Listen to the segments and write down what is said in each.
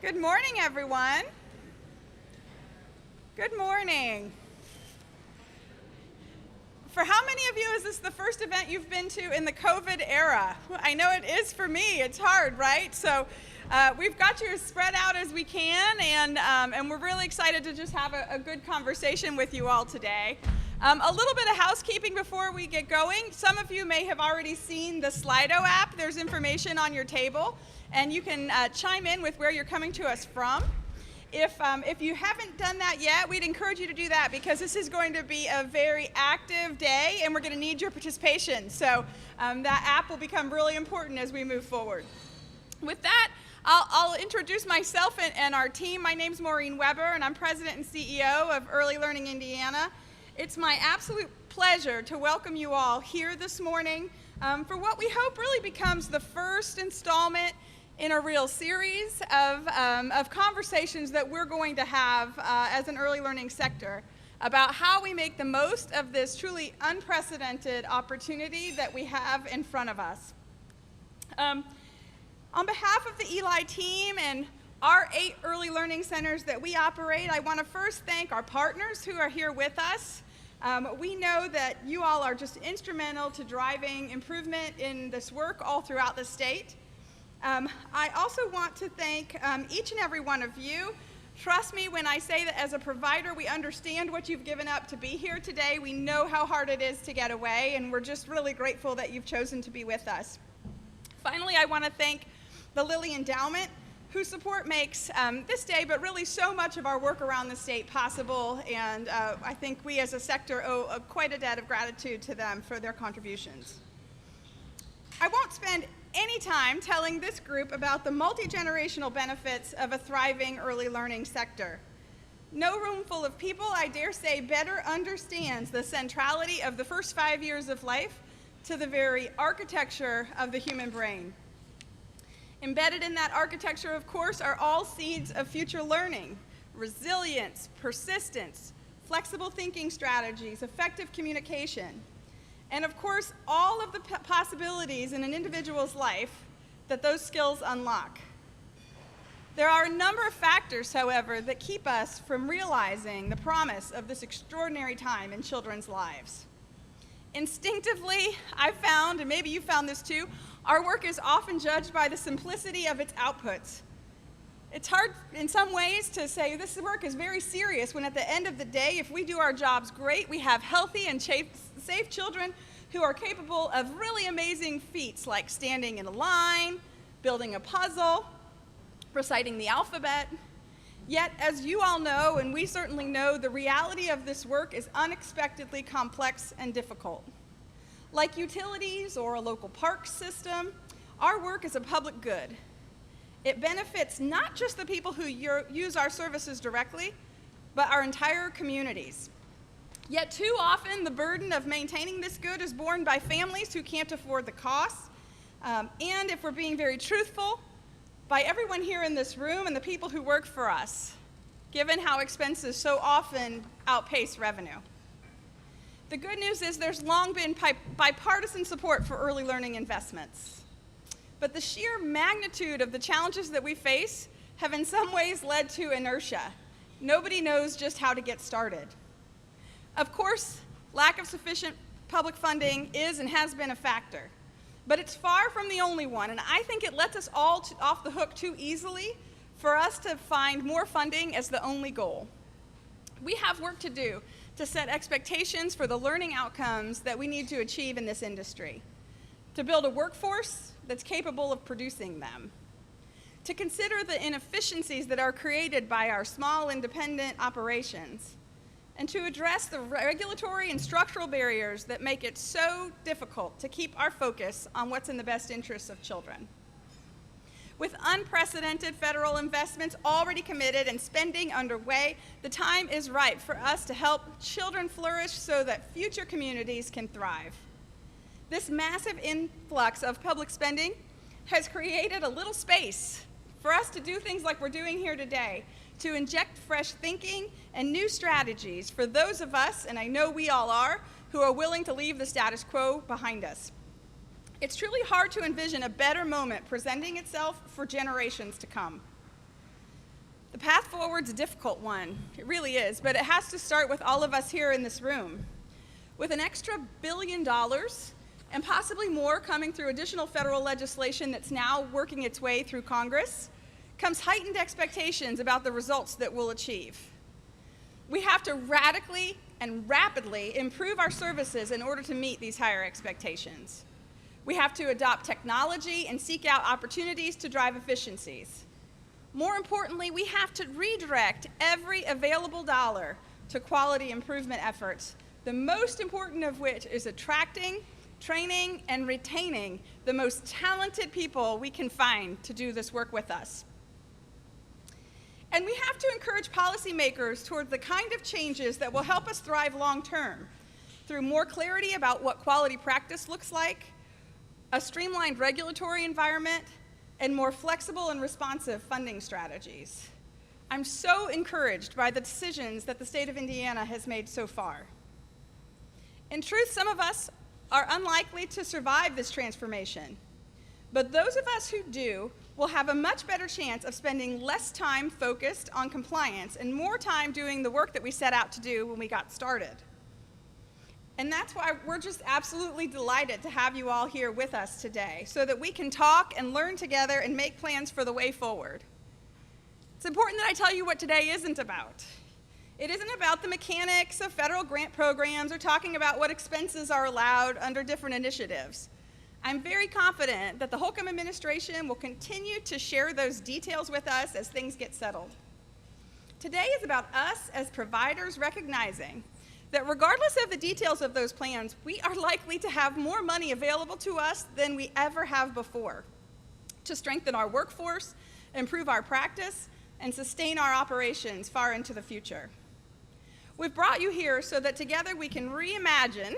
Good morning, everyone. Good morning. For how many of you is this the first event you've been to in the COVID era? I know it is for me. It's hard, right? So we've got you as spread out as we can, and we're really excited to just have a good conversation with you all today. A little bit of housekeeping before we get going. Some of you may have already seen the Slido app. There's information on your table, and you can chime in with where you're coming to us from. If you haven't done that yet, we'd encourage you to do that because this is going to be a very active day, and we're going to need your participation. So that app will become really important as we move forward. With that, I'll introduce myself and our team. My name's Maureen Weber, and I'm President and CEO of Early Learning Indiana. It's my absolute pleasure to welcome you all here this morning for what we hope really becomes the first installment in a real series of conversations that we're going to have as an early learning sector about how we make the most of this truly unprecedented opportunity that we have in front of us. On behalf of the Eli team and our 8 early learning centers that we operate, I want to first thank our partners who are here with us. We know that you all are just instrumental to driving improvement in this work all throughout the state. I also want to thank each and every one of you. Trust me when I say that as a provider, we understand what you've given up to be here today. We know how hard it is to get away, and we're just really grateful that you've chosen to be with us. Finally, I want to thank the Lilly Endowment, whose support makes this day, but really so much of our work around the state possible, and I think we as a sector owe quite a debt of gratitude to them for their contributions. I won't spend any time telling this group about the multi-generational benefits of a thriving early learning sector. No room full of people, I dare say, better understands the centrality of the first 5 years of life to the very architecture of the human brain. Embedded in that architecture, of course, are all seeds of future learning: resilience, persistence, flexible thinking strategies, effective communication, and of course, all of the possibilities in an individual's life that those skills unlock. There are a number of factors, however, that keep us from realizing the promise of this extraordinary time in children's lives. Instinctively, I've found, and maybe you found this too, our work is often judged by the simplicity of its outputs. It's hard in some ways to say this work is very serious when at the end of the day, if we do our jobs great, we have healthy and safe children who are capable of really amazing feats like standing in a line, building a puzzle, reciting the alphabet. Yet, as you all know, and we certainly know, the reality of this work is unexpectedly complex and difficult. Like utilities or a local park system, our work is a public good. It benefits not just the people who use our services directly, but our entire communities. Yet too often, the burden of maintaining this good is borne by families who can't afford the costs, and if we're being very truthful, by everyone here in this room and the people who work for us, given how expenses so often outpace revenue. The good news is there's long been bipartisan support for early learning investments. But the sheer magnitude of the challenges that we face have in some ways led to inertia. Nobody knows just how to get started. Of course, lack of sufficient public funding is and has been a factor. But it's far from the only one, and I think it lets us all off the hook too easily for us to find more funding as the only goal. We have work to do to set expectations for the learning outcomes that we need to achieve in this industry, to build a workforce that's capable of producing them, to consider the inefficiencies that are created by our small independent operations, and to address the regulatory and structural barriers that make it so difficult to keep our focus on what's in the best interests of children. With unprecedented federal investments already committed and spending underway, the time is right for us to help children flourish so that future communities can thrive. This massive influx of public spending has created a little space for us to do things like we're doing here today, to inject fresh thinking and new strategies for those of us, and I know we all are, who are willing to leave the status quo behind us. It's truly hard to envision a better moment presenting itself for generations to come. The path forward's a difficult one. It really is, but it has to start with all of us here in this room. With an extra $1 billion and possibly more coming through additional federal legislation that's now working its way through Congress, comes heightened expectations about the results that we'll achieve. We have to radically and rapidly improve our services in order to meet these higher expectations. We have to adopt technology and seek out opportunities to drive efficiencies. More importantly, we have to redirect every available dollar to quality improvement efforts, the most important of which is attracting, training, and retaining the most talented people we can find to do this work with us. And we have to encourage policymakers toward the kind of changes that will help us thrive long term through more clarity about what quality practice looks like, a streamlined regulatory environment, and more flexible and responsive funding strategies. I'm so encouraged by the decisions that the state of Indiana has made so far. In truth, some of us are unlikely to survive this transformation, but those of us who do will have a much better chance of spending less time focused on compliance and more time doing the work that we set out to do when we got started. And that's why we're just absolutely delighted to have you all here with us today so that we can talk and learn together and make plans for the way forward. It's important that I tell you what today isn't about. It isn't about the mechanics of federal grant programs or talking about what expenses are allowed under different initiatives. I'm very confident that the Holcomb administration will continue to share those details with us as things get settled. Today is about us as providers recognizing that regardless of the details of those plans, we are likely to have more money available to us than we ever have before to strengthen our workforce, improve our practice, and sustain our operations far into the future. We've brought you here so that together we can reimagine,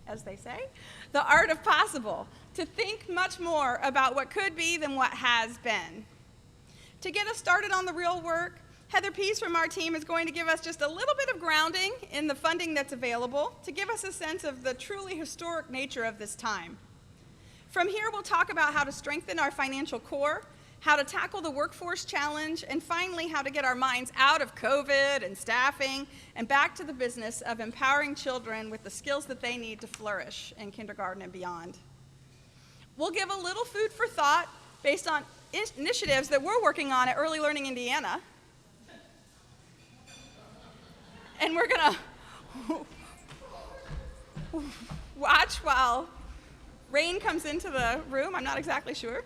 as they say, the art of possible, to think much more about what could be than what has been. To get us started on the real work, Heather Pease from our team is going to give us just a little bit of grounding in the funding that's available to give us a sense of the truly historic nature of this time. From here, we'll talk about how to strengthen our financial core, how to tackle the workforce challenge, and finally, how to get our minds out of COVID and staffing and back to the business of empowering children with the skills that they need to flourish in kindergarten and beyond. We'll give a little food for thought based on initiatives that we're working on at Early Learning Indiana. And we're gonna watch while rain comes into the room. I'm not exactly sure.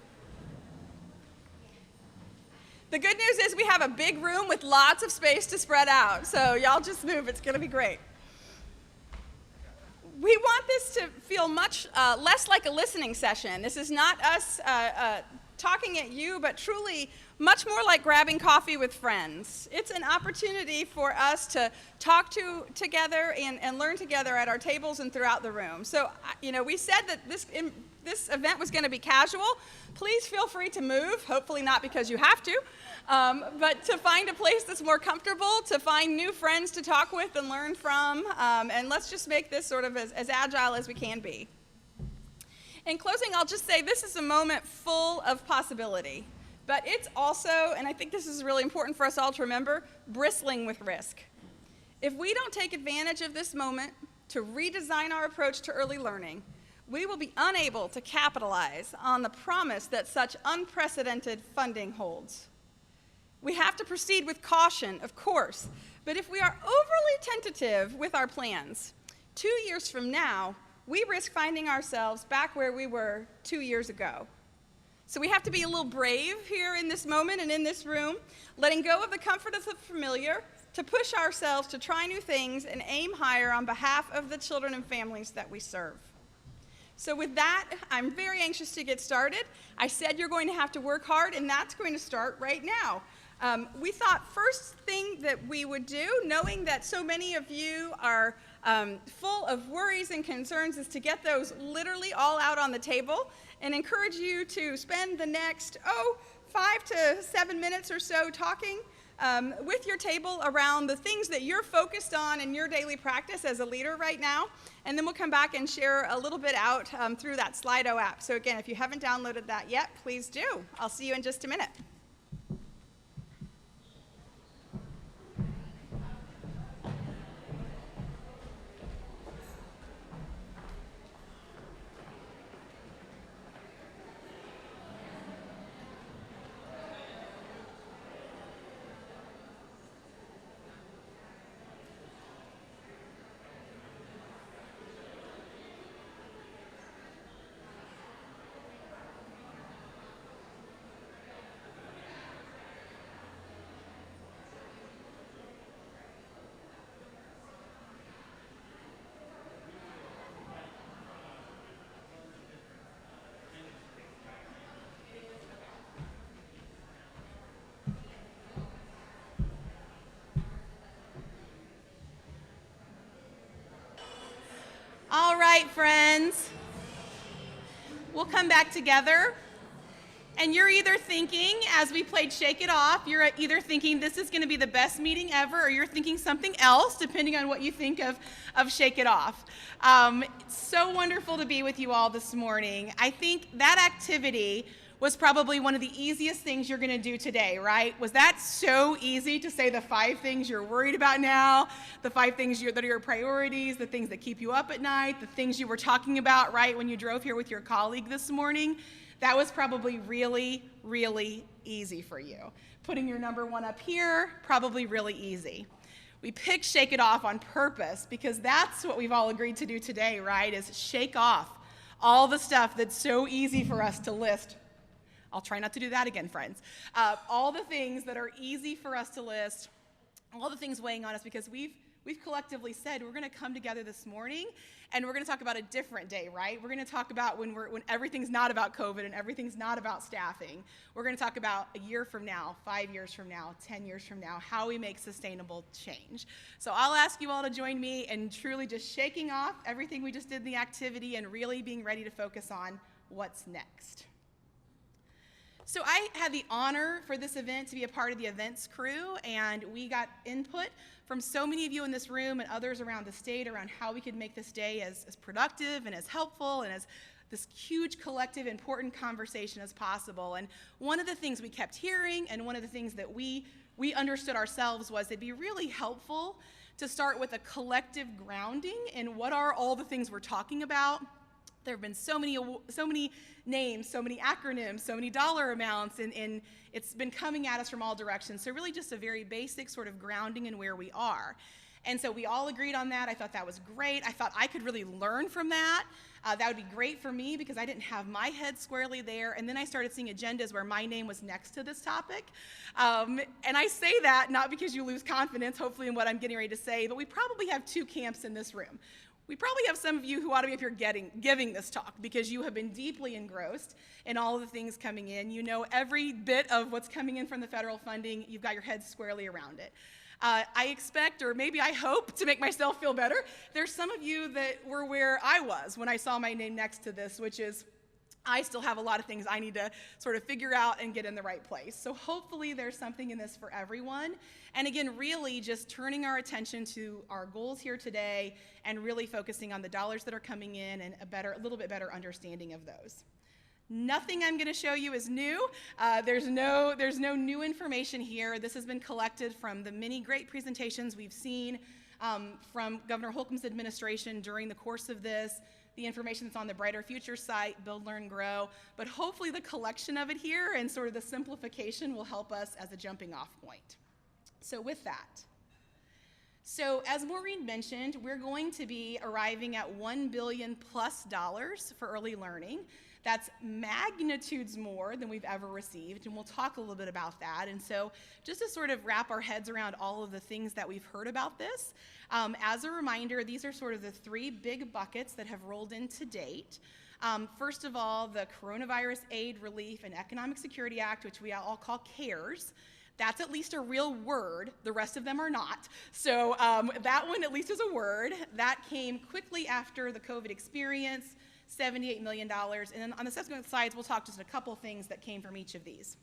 The good news is we have a big room with lots of space to spread out, so y'all just move, it's gonna be great. We want this to feel much less like a listening session. This is not us talking at you, but truly much more like grabbing coffee with friends. It's an opportunity for us to talk together and learn together at our tables and throughout the room. So, we said that this event was going to be casual. Please feel free to move, hopefully not because you have to, but to find a place that's more comfortable, to find new friends to talk with and learn from, and let's just make this sort of as agile as we can be. In closing, I'll just say this is a moment full of possibility, but it's also, and I think this is really important for us all to remember, bristling with risk. If we don't take advantage of this moment to redesign our approach to early learning, we will be unable to capitalize on the promise that such unprecedented funding holds. We have to proceed with caution, of course, but if we are overly tentative with our plans, 2 years from now, we risk finding ourselves back where we were 2 years ago. So we have to be a little brave here in this moment and in this room, letting go of the comfort of the familiar to push ourselves to try new things and aim higher on behalf of the children and families that we serve. So with that, I'm very anxious to get started. I said you're going to have to work hard, and that's going to start right now. We thought first thing that we would do, knowing that so many of you are full of worries and concerns, is to get those literally all out on the table and encourage you to spend the next, 5 to 7 minutes or so talking with your table around the things that you're focused on in your daily practice as a leader right now, and then we'll come back and share a little bit out through that Slido app. So again, if you haven't downloaded that yet, please do. I'll see you in just a minute. friends. We'll come back together. And you're either thinking, as we played Shake It Off, you're either thinking this is going to be the best meeting ever, or you're thinking something else, depending on what you think of Shake It Off. It's so wonderful to be with you all this morning. I think that activity was probably one of the easiest things you're going to do today, right? Was that so easy to say the 5 things you're worried about now, the 5 things that are your priorities, the things that keep you up at night, the things you were talking about, right, when you drove here with your colleague this morning? That was probably really, really easy for you. Putting your number 1 up here, probably really easy. We picked Shake It Off on purpose because that's what we've all agreed to do today, right, is shake off all the stuff that's so easy for us to list. I'll try not to do that again, friends. All the things that are easy for us to list, all the things weighing on us, because we've collectively said we're going to come together this morning and we're going to talk about a different day, right? We're going to talk about when everything's not about COVID and everything's not about staffing. We're going to talk about a year from now, 5 years from now, 10 years from now, how we make sustainable change. So I'll ask you all to join me in truly just shaking off everything we just did in the activity and really being ready to focus on what's next. So I had the honor for this event to be a part of the events crew, and we got input from so many of you in this room and others around the state around how we could make this day as productive and as helpful and as this huge collective important conversation as possible. And one of the things we kept hearing and one of the things that we understood ourselves was it'd be really helpful to start with a collective grounding in what are all the things we're talking about. There have been so many names, so many acronyms, so many dollar amounts, and it's been coming at us from all directions. So really just a very basic sort of grounding in where we are. And so we all agreed on that. I thought that was great. I thought I could really learn from that. That would be great for me because I didn't have my head squarely there. And then I started seeing agendas where my name was next to this topic. And I say that not because you lose confidence, hopefully, in what I'm getting ready to say, but we probably have 2 camps in this room. We probably have some of you who ought to be up here giving this talk because you have been deeply engrossed in all of the things coming in. You know every bit of what's coming in from the federal funding. You've got your head squarely around it. I expect, or maybe I hope, to make myself feel better, there's some of you that were where I was when I saw my name next to this, which is I still have a lot of things I need to sort of figure out and get in the right place. So hopefully there's something in this for everyone. And again, really just turning our attention to our goals here today and really focusing on the dollars that are coming in and a little bit better understanding of those. Nothing I'm going to show you is new. There's no new information here. This has been collected from the many great presentations we've seen from Governor Holcomb's administration during the course of this, the information that's on the Brighter Future site, Build, Learn, Grow, but hopefully the collection of it here and sort of the simplification will help us as a jumping off point. So with that, as Maureen mentioned, we're going to be arriving at $1 billion+ for early learning. That's magnitudes more than we've ever received, and we'll talk a little bit about that. And so just to sort of wrap our heads around all of the things that we've heard about this, as a reminder, these are sort of the 3 big buckets that have rolled in to date. First of all, the Coronavirus Aid, Relief, and Economic Security Act, which we all call CARES. That's at least a real word. The rest of them are not. So that one at least is a word. That came quickly after the COVID experience, $78 million. And then on the subsequent slides, we'll talk just a couple things that came from each of these.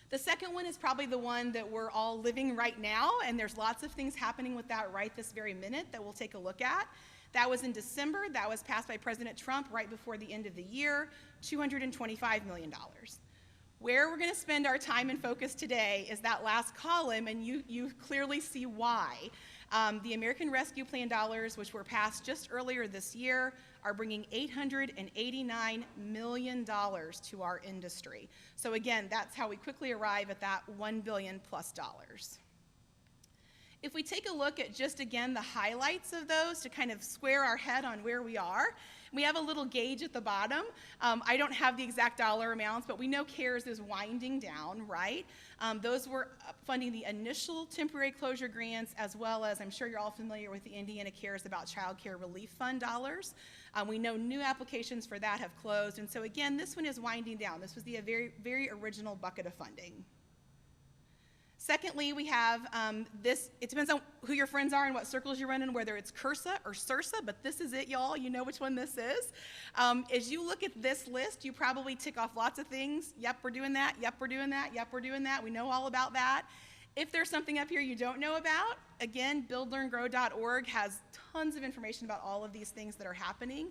The second one is probably the one that we're all living right now, and there's lots of things happening with that right this very minute that we'll take a look at. That was in December. That was passed by President Trump right before the end of the year, $225 million. Where we're going to spend our time and focus today is that last column, and you clearly see why. The American Rescue Plan dollars, which were passed just earlier this year, are bringing $889 million to our industry. So again, that's how we quickly arrive at that $1 billion+. If we take a look at just, again, the highlights of those to kind of square our head on where we are, we have a little gauge at the bottom. I don't have the exact dollar amounts, but we know CARES is winding down, right? Those were funding the initial temporary closure grants, as well as, I'm sure you're all familiar with the Indiana CARES About Child Care Relief Fund dollars. We know new applications for that have closed, and so again, this one is winding down. This was the very, very original bucket of funding. Secondly, we have this, it depends on who your friends are and what circles you run in, whether it's CURSA or CIRSA, but this is it, y'all. You know which one this is. As you look at this list, you probably tick off lots of things. Yep, we're doing that. Yep, we're doing that. Yep, we're doing that. We know all about that. If there's something up here you don't know about, again, buildlearngrow.org has tons of information about all of these things that are happening.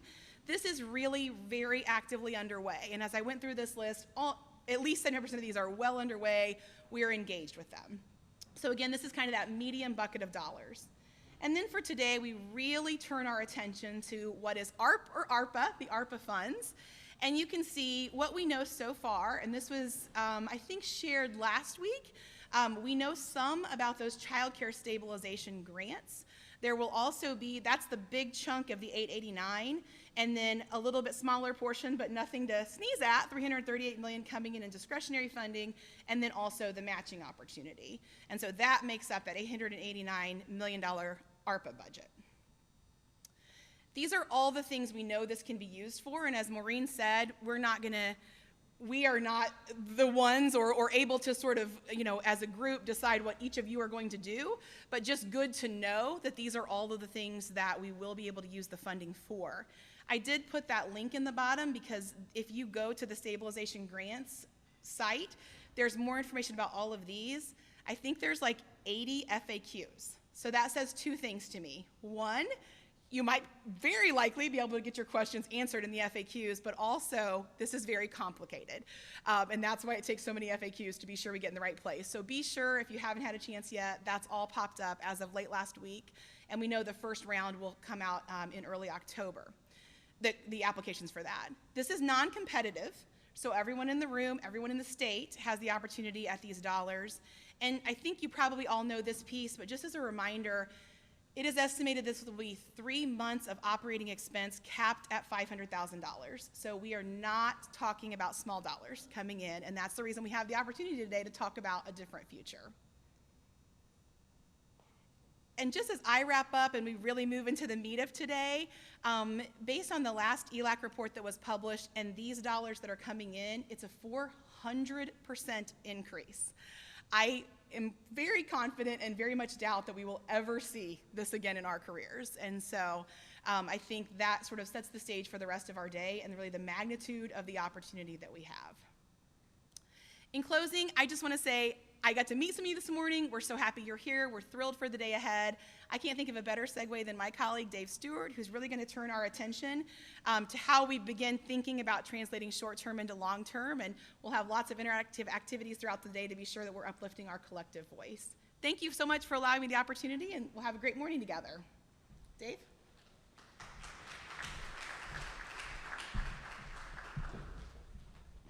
This is really very actively underway, and as I went through this list, at least 70% of these are well underway. We're engaged with them. So again, this is kind of that medium bucket of dollars. And then for today, we really turn our attention to what is ARP or ARPA, the ARPA funds. And you can see what we know so far, and this was, I think, shared last week. We know some about those child care stabilization grants. There will also be, that's the big chunk of the 889, and then a little bit smaller portion, but nothing to sneeze at, $338 million coming in discretionary funding, and then also the matching opportunity. And so that makes up that $889 million ARPA budget. These are all the things we know this can be used for, and as Maureen said, we are not the ones or able to sort of, as a group decide what each of you are going to do, but just good to know that these are all of the things that we will be able to use the funding for. I did put that link in the bottom because if you go to the stabilization grants site, there's more information about all of these. I think there's like 80 FAQs. So that says two things to me. One, you might very likely be able to get your questions answered in the FAQs, but also this is very complicated. And that's why it takes so many FAQs to be sure we get in the right place. So be sure if you haven't had a chance yet, that's all popped up as of late last week. And we know the first round will come out in early October, the applications for that. This is non-competitive, so everyone in the room, everyone in the state has the opportunity at these dollars. And I think you probably all know this piece, but just as a reminder, it is estimated this will be 3 months of operating expense capped at $500,000. So we are not talking about small dollars coming in, and that's the reason we have the opportunity today to talk about a different future. And just as I wrap up and we really move into the meat of today, based on the last ELAC report that was published and these dollars that are coming in, it's a 400% increase. I am very confident and very much doubt that we will ever see this again in our careers. And so I think that sort of sets the stage for the rest of our day and really the magnitude of the opportunity that we have. In closing, I just want to say I got to meet some of you this morning. We're so happy you're here. We're thrilled for the day ahead. I can't think of a better segue than my colleague, Dave Stewart, who's really going to turn our attention to how we begin thinking about translating short-term into long-term, and we'll have lots of interactive activities throughout the day to be sure that we're uplifting our collective voice. Thank you so much for allowing me the opportunity, and we'll have a great morning together. Dave?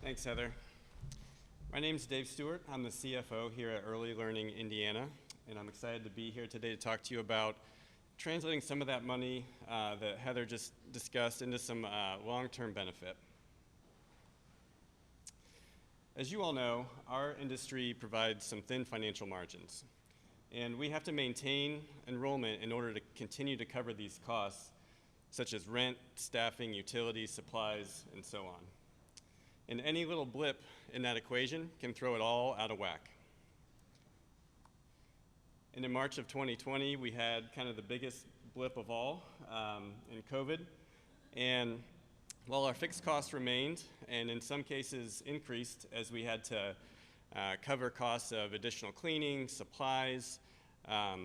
Thanks, Heather. My name is Dave Stewart. I'm the CFO here at Early Learning Indiana, and I'm excited to be here today to talk to you about translating some of that money that Heather just discussed into some long-term benefit. As you all know, our industry provides some thin financial margins, and we have to maintain enrollment in order to continue to cover these costs, such as rent, staffing, utilities, supplies, and so on. And any little blip in that equation can throw it all out of whack. And in March of 2020, we had kind of the biggest blip of all in COVID. And while our fixed costs remained, and in some cases increased as we had to cover costs of additional cleaning, supplies, our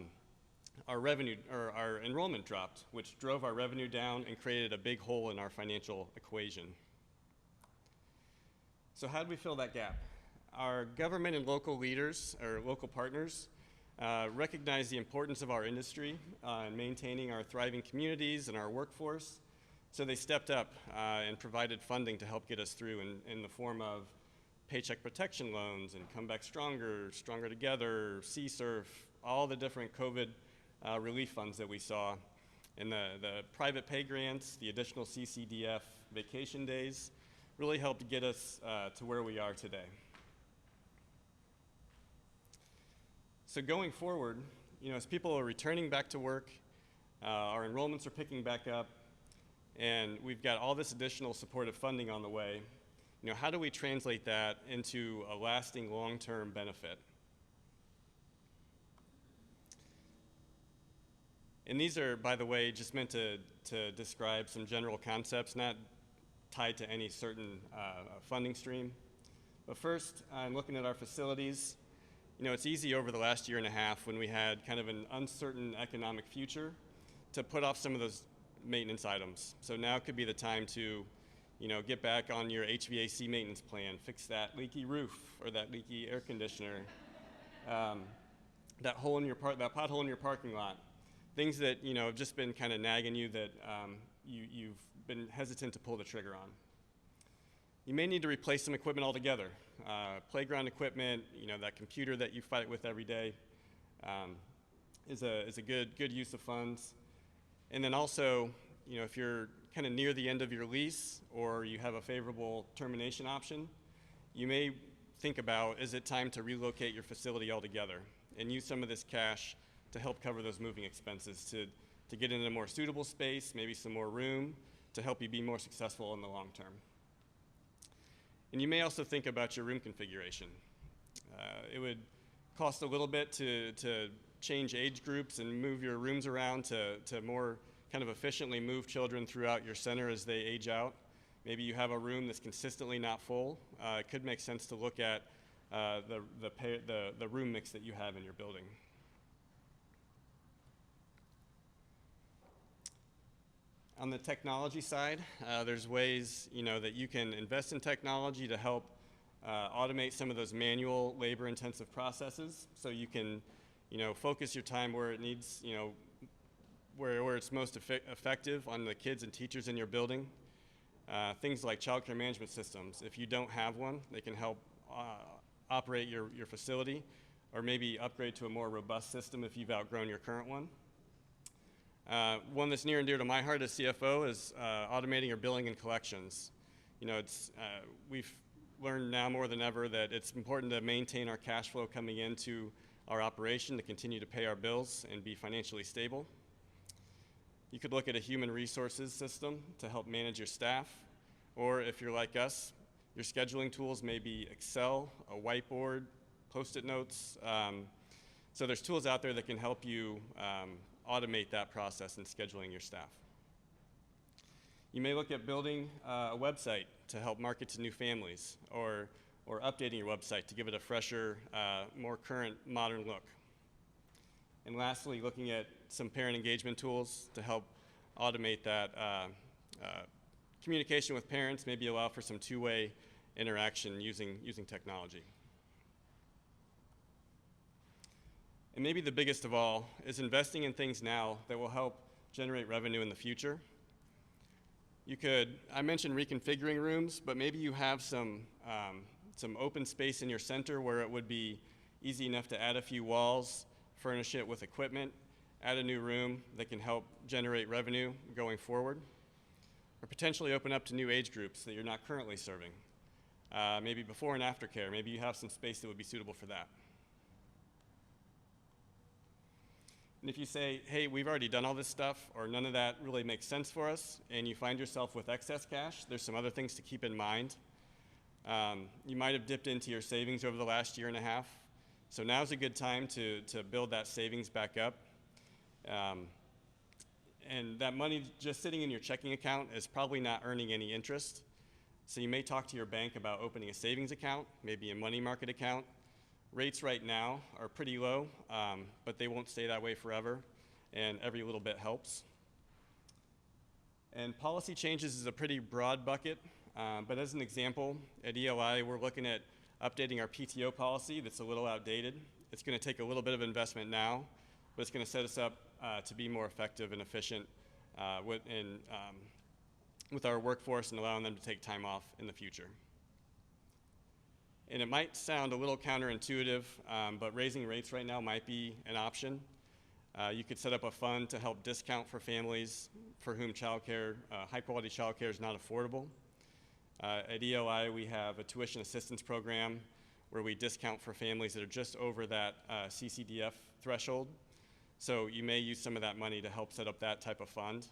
enrollment dropped, which drove our revenue down and created a big hole in our financial equation. So how did we fill that gap? Our government and local leaders, or local partners, recognize the importance of our industry in maintaining our thriving communities and our workforce. So they stepped up and provided funding to help get us through in the form of paycheck protection loans and Come Back Stronger, Stronger Together, CSURF, all the different COVID relief funds that we saw. And the private pay grants, the additional CCDF vacation days, really helped get us to where we are today. So going forward, as people are returning back to work, our enrollments are picking back up, and we've got all this additional supportive funding on the way. How do we translate that into a lasting long-term benefit? And these are, by the way, just meant to describe some general concepts, not tied to any certain funding stream. But first, I'm looking at our facilities. You know, it's easy over the last year and a half when we had kind of an uncertain economic future to put off some of those maintenance items. So now could be the time to, you know, get back on your HVAC maintenance plan, fix that leaky roof or that leaky air conditioner, that pothole in your parking lot. Things that, you know, have just been kind of nagging you that you've been hesitant to pull the trigger on. You may need to replace some equipment altogether. Playground equipment, you know, that computer that you fight with every day is a good use of funds. And then also, you know, if you're kind of near the end of your lease or you have a favorable termination option, you may think about, is it time to relocate your facility altogether and use some of this cash to help cover those moving expenses, to get in a more suitable space, maybe some more room, to help you be more successful in the long term. And you may also think about your room configuration. It would cost a little bit to change age groups and move your rooms around to more kind of efficiently move children throughout your center as they age out. Maybe you have a room that's consistently not full. It could make sense to look at the room mix that you have in your building. On the technology side, there's ways, you know, that you can invest in technology to help automate some of those manual, labor-intensive processes, so you can, you know, focus your time where it needs, you know, where it's most effective on the kids and teachers in your building. Things like child care management systems. If you don't have one, they can help operate your facility, or maybe upgrade to a more robust system if you've outgrown your current one. One that's near and dear to my heart as CFO is automating your billing and collections. You know, we've learned now more than ever that it's important to maintain our cash flow coming into our operation to continue to pay our bills and be financially stable. You could look at a human resources system to help manage your staff, or if you're like us, your scheduling tools may be Excel, a whiteboard, Post-it notes. So there's tools out there that can help you automate that process in scheduling your staff. You may look at building a website to help market to new families, or updating your website to give it a fresher, more current, modern look. And lastly, looking at some parent engagement tools to help automate that communication with parents, maybe allow for some two-way interaction using technology. And maybe the biggest of all is investing in things now that will help generate revenue in the future. I mentioned reconfiguring rooms, but maybe you have some open space in your center where it would be easy enough to add a few walls, furnish it with equipment, add a new room that can help generate revenue going forward, or potentially open up to new age groups that you're not currently serving. Maybe before and after care, maybe you have some space that would be suitable for that. And if you say, hey, we've already done all this stuff, or none of that really makes sense for us, and you find yourself with excess cash, there's some other things to keep in mind. You might have dipped into your savings over the last year and a half, so now's a good time to build that savings back up. And that money just sitting in your checking account is probably not earning any interest. So you may talk to your bank about opening a savings account, maybe a money market account. Rates right now are pretty low, but they won't stay that way forever, and every little bit helps. And policy changes is a pretty broad bucket, but as an example, at ELI, we're looking at updating our PTO policy that's a little outdated. It's going to take a little bit of investment now, but it's going to set us up to be more effective and efficient with our workforce and allowing them to take time off in the future. And it might sound a little counterintuitive, but raising rates right now might be an option. You could set up a fund to help discount for families for whom high-quality childcare is not affordable. At ELI, we have a tuition assistance program where we discount for families that are just over that CCDF threshold. So you may use some of that money to help set up that type of fund.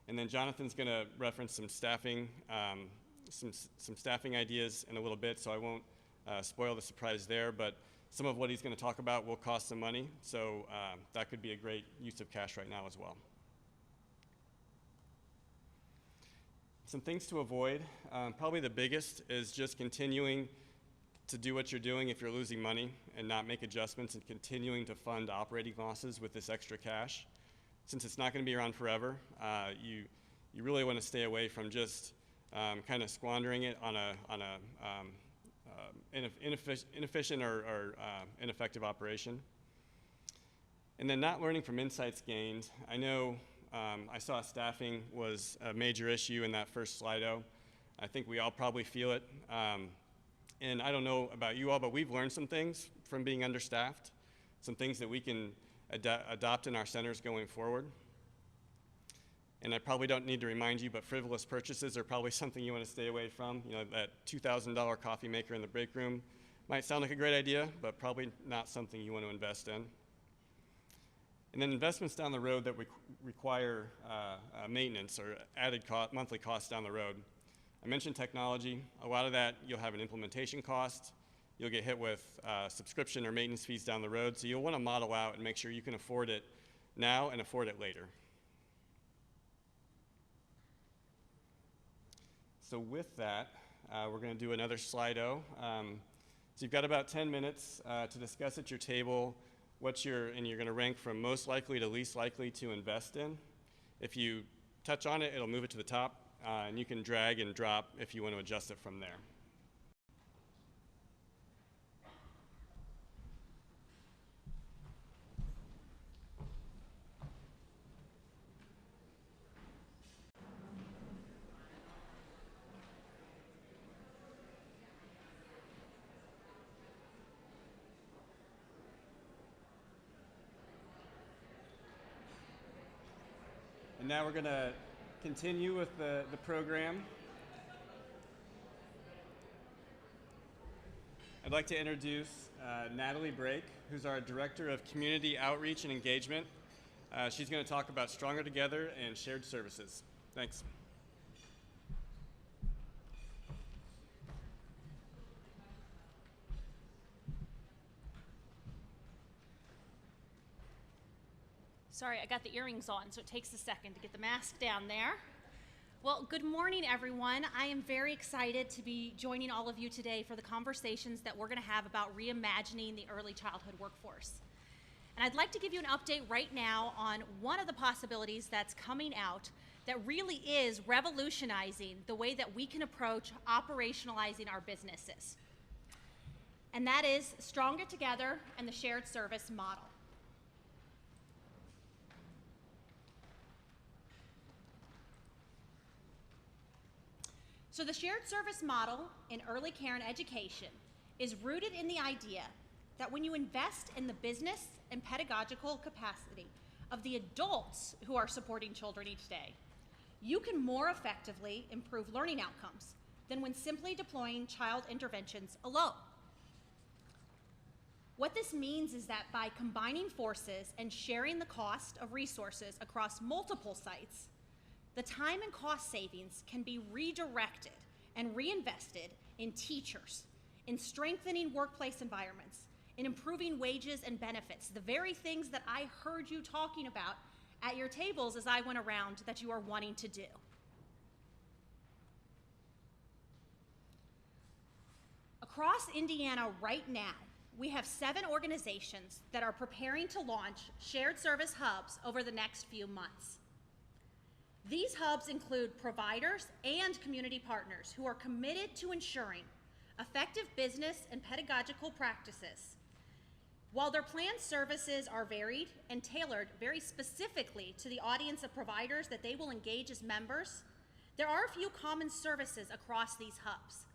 And then Jonathan's going to reference some staffing ideas in a little bit, so I won't spoil the surprise there. But some of what he's going to talk about will cost some money, so that could be a great use of cash right now as well. Some things to avoid, probably the biggest is just continuing to do what you're doing if you're losing money and not make adjustments and continuing to fund operating losses with this extra cash. Since it's not going to be around forever, you really want to stay away from just kind of squandering it on a inefficient or ineffective operation. And then not learning from insights gained. I know I saw staffing was a major issue in that first Slido. I think we all probably feel it. And I don't know about you all, but we've learned some things from being understaffed, some things that we can adopt in our centers going forward. And I probably don't need to remind you, but frivolous purchases are probably something you want to stay away from. You know, that $2,000 coffee maker in the break room might sound like a great idea, but probably not something you want to invest in. And then investments down the road that require maintenance or added monthly costs down the road. I mentioned technology. A lot of that, you'll have an implementation cost. You'll get hit with subscription or maintenance fees down the road. So you'll want to model out and make sure you can afford it now and afford it later. So with that, we're going to do another Slido. So you've got about 10 minutes to discuss at your table and you're going to rank from most likely to least likely to invest in. If you touch on it, it'll move it to the top. And you can drag and drop if you want to adjust it from there. And now we're going to continue with the program. I'd like to introduce Natalie Brake, who's our Director of Community Outreach and Engagement. She's going to talk about Stronger Together and shared services. Thanks. Sorry, I got the earrings on, so it takes a second to get the mask down there. Well, good morning, everyone. I am very excited to be joining all of you today for the conversations that we're going to have about reimagining the early childhood workforce. And I'd like to give you an update right now on one of the possibilities that's coming out that really is revolutionizing the way that we can approach operationalizing our businesses. And that is Stronger Together and the shared service model. So the shared service model in early care and education is rooted in the idea that when you invest in the business and pedagogical capacity of the adults who are supporting children each day, you can more effectively improve learning outcomes than when simply deploying child interventions alone. What this means is that by combining forces and sharing the cost of resources across multiple sites, the time and cost savings can be redirected and reinvested in teachers, in strengthening workplace environments, in improving wages and benefits, the very things that I heard you talking about at your tables as I went around that you are wanting to do. Across Indiana right now, we have 7 organizations that are preparing to launch shared service hubs over the next few months. These hubs include providers and community partners who are committed to ensuring effective business and pedagogical practices. While their planned services are varied and tailored very specifically to the audience of providers that they will engage as members, there are a few common services across these hubs.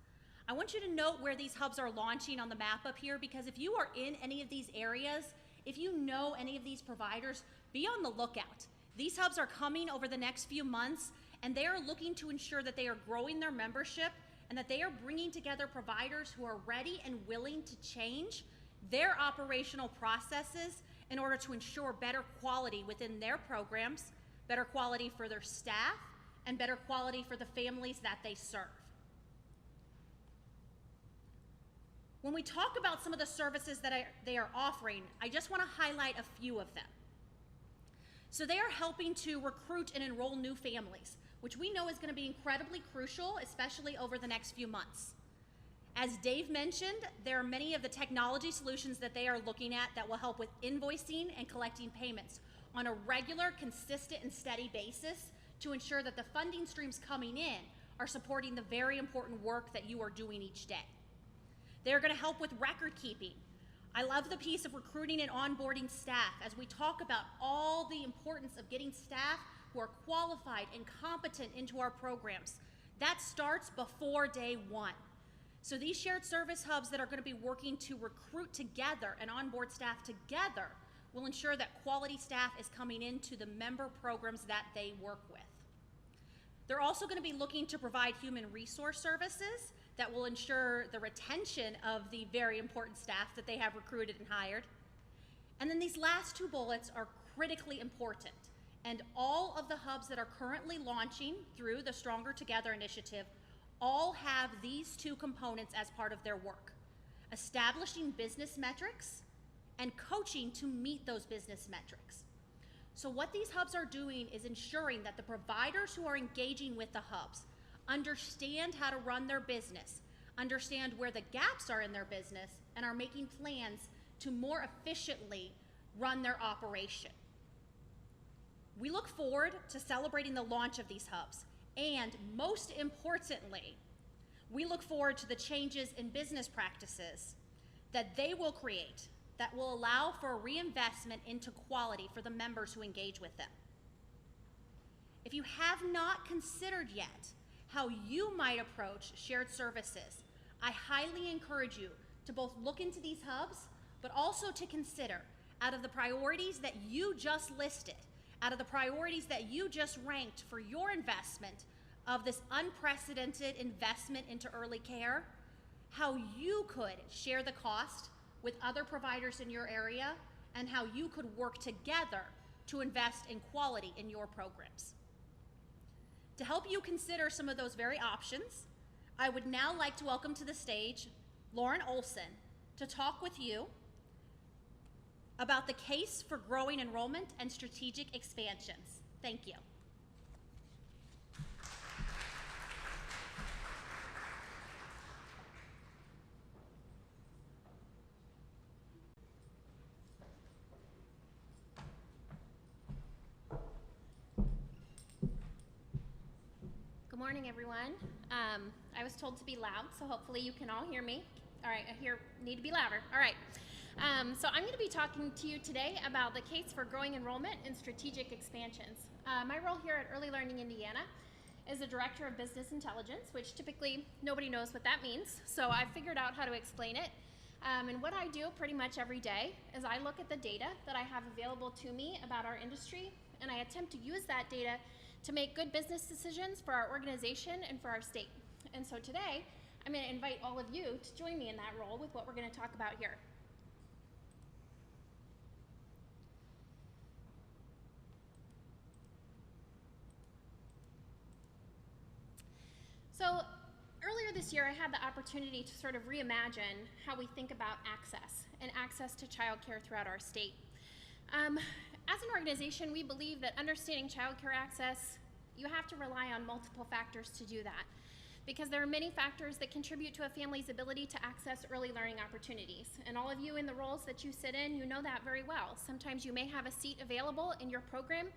I want you to note where these hubs are launching on the map up here, because if you are in any of these areas, if you know any of these providers, be on the lookout. These hubs are coming over the next few months, and they are looking to ensure that they are growing their membership and that they are bringing together providers who are ready and willing to change their operational processes in order to ensure better quality within their programs, better quality for their staff, and better quality for the families that they serve. When we talk about some of the services that they are offering, I just want to highlight a few of them. So they are helping to recruit and enroll new families, which we know is going to be incredibly crucial, especially over the next few months. As Dave mentioned, there are many of the technology solutions that they are looking at that will help with invoicing and collecting payments on a regular, consistent, and steady basis to ensure that the funding streams coming in are supporting the very important work that you are doing each day. They're going to help with record keeping. I love the piece of recruiting and onboarding staff as we talk about all the importance of getting staff who are qualified and competent into our programs. That starts before day one. So these shared service hubs that are going to be working to recruit together and onboard staff together will ensure that quality staff is coming into the member programs that they work with. They're also going to be looking to provide human resource services that will ensure the retention of the very important staff that they have recruited and hired. And then these last two bullets are critically important. And all of the hubs that are currently launching through the Stronger Together initiative all have these two components as part of their work: establishing business metrics and coaching to meet those business metrics. So what these hubs are doing is ensuring that the providers who are engaging with the hubs understand how to run their business, understand where the gaps are in their business, and are making plans to more efficiently run their operation. We look forward to celebrating the launch of these hubs, and most importantly, we look forward to the changes in business practices that they will create that will allow for a reinvestment into quality for the members who engage with them. If you have not considered yet how you might approach shared services, I highly encourage you to both look into these hubs, but also to consider, out of the priorities that you just listed, out of the priorities that you just ranked for your investment of this unprecedented investment into early care, how you could share the cost with other providers in your area, and how you could work together to invest in quality in your programs. To help you consider some of those very options, I would now like to welcome to the stage Lauren Olson to talk with you about the case for growing enrollment and strategic expansions. Thank you. Good morning, everyone. I was told to be loud, so hopefully you can all hear me. All right, need to be louder. All right. So I'm going to be talking to you today about the case for growing enrollment and strategic expansions. My role here at Early Learning Indiana is the Director of Business Intelligence, which typically nobody knows what that means, so I figured out how to explain it. And what I do pretty much every day is I look at the data that I have available to me about our industry, and I attempt to use that data to make good business decisions for our organization and for our state. And so today, I'm going to invite all of you to join me in that role with what we're going to talk about here. So earlier this year, I had the opportunity to sort of reimagine how we think about access and access to childcare throughout our state. As an organization, we believe that understanding childcare access, you have to rely on multiple factors to do that, because there are many factors that contribute to a family's ability to access early learning opportunities. And all of you in the roles that you sit in, you know that very well. Sometimes you may have a seat available in your program.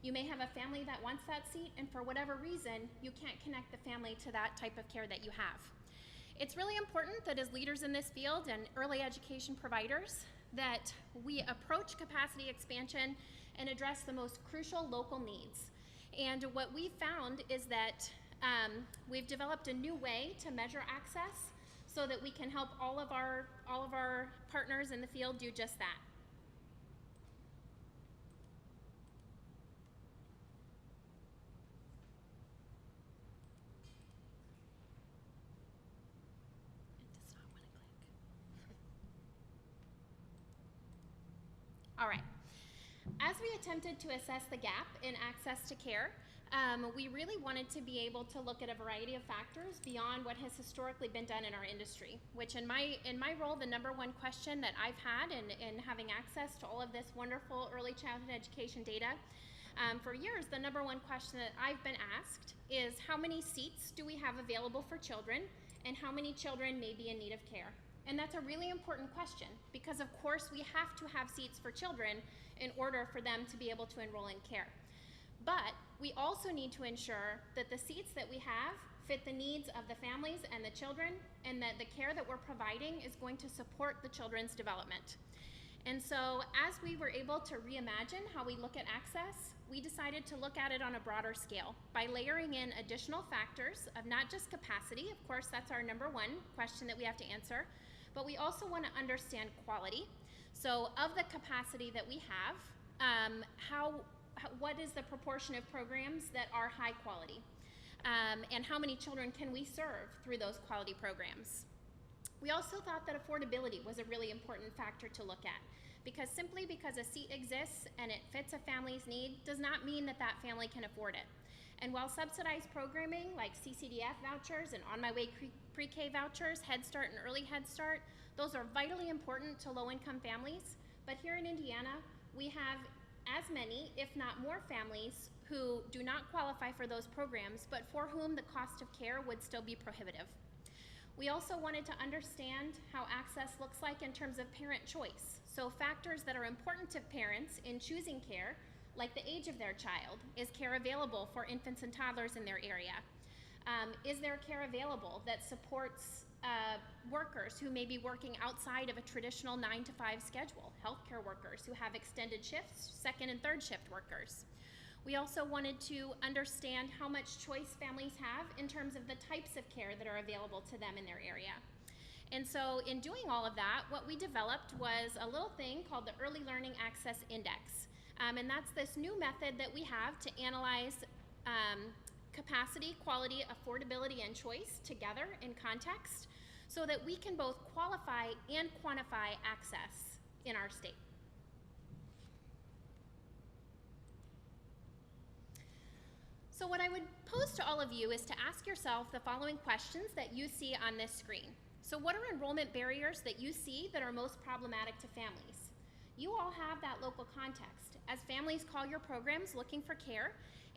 You may have a family that wants that seat, and for whatever reason, you can't connect the family to that type of care that you have. It's really important that as leaders in this field and early education providers, that we approach capacity expansion and address the most crucial local needs. And what we found is that we've developed a new way to measure access so that we can help all of our partners in the field do just that. All right. As we attempted to assess the gap in access to care, We really wanted to be able to look at a variety of factors beyond what has historically been done in our industry, which in my role, the number one question that I've had in having access to all of this wonderful early childhood education data, for years, the number one question that I've been asked is how many seats do we have available for children and how many children may be in need of care? And that's a really important question because of course we have to have seats for children in order for them to be able to enroll in care. But we also need to ensure that the seats that we have fit the needs of the families and the children, and that the care that we're providing is going to support the children's development. And so as we were able to reimagine how we look at access, we decided to look at it on a broader scale by layering in additional factors of not just capacity, of course that's our number one question that we have to answer, but we also want to understand quality. So of the capacity that we have, what is the proportion of programs that are high quality? And how many children can we serve through those quality programs? We also thought that affordability was a really important factor to look at, because simply because a seat exists and it fits a family's need does not mean that that family can afford it. And while subsidized programming like CCDF vouchers and On My Way pre-K vouchers, Head Start and Early Head Start, those are vitally important to low-income families, but here in Indiana, we have as many, if not more families who do not qualify for those programs, but for whom the cost of care would still be prohibitive. We also wanted to understand how access looks like in terms of parent choice. So factors that are important to parents in choosing care, like the age of their child. Is care available for infants and toddlers in their area? Is there care available that supports workers who may be working outside of a traditional 9-to-5 schedule? Healthcare workers who have extended shifts, second and third shift workers. We also wanted to understand how much choice families have in terms of the types of care that are available to them in their area. And so in doing all of that, what we developed was a little thing called the Early Learning Access Index. And that's this new method that we have to analyze capacity, quality, affordability, and choice together in context so that we can both qualify and quantify access in our state. So what I would pose to all of you is to ask yourself the following questions that you see on this screen. So what are enrollment barriers that you see that are most problematic to families? You all have that local context. As families call your programs looking for care,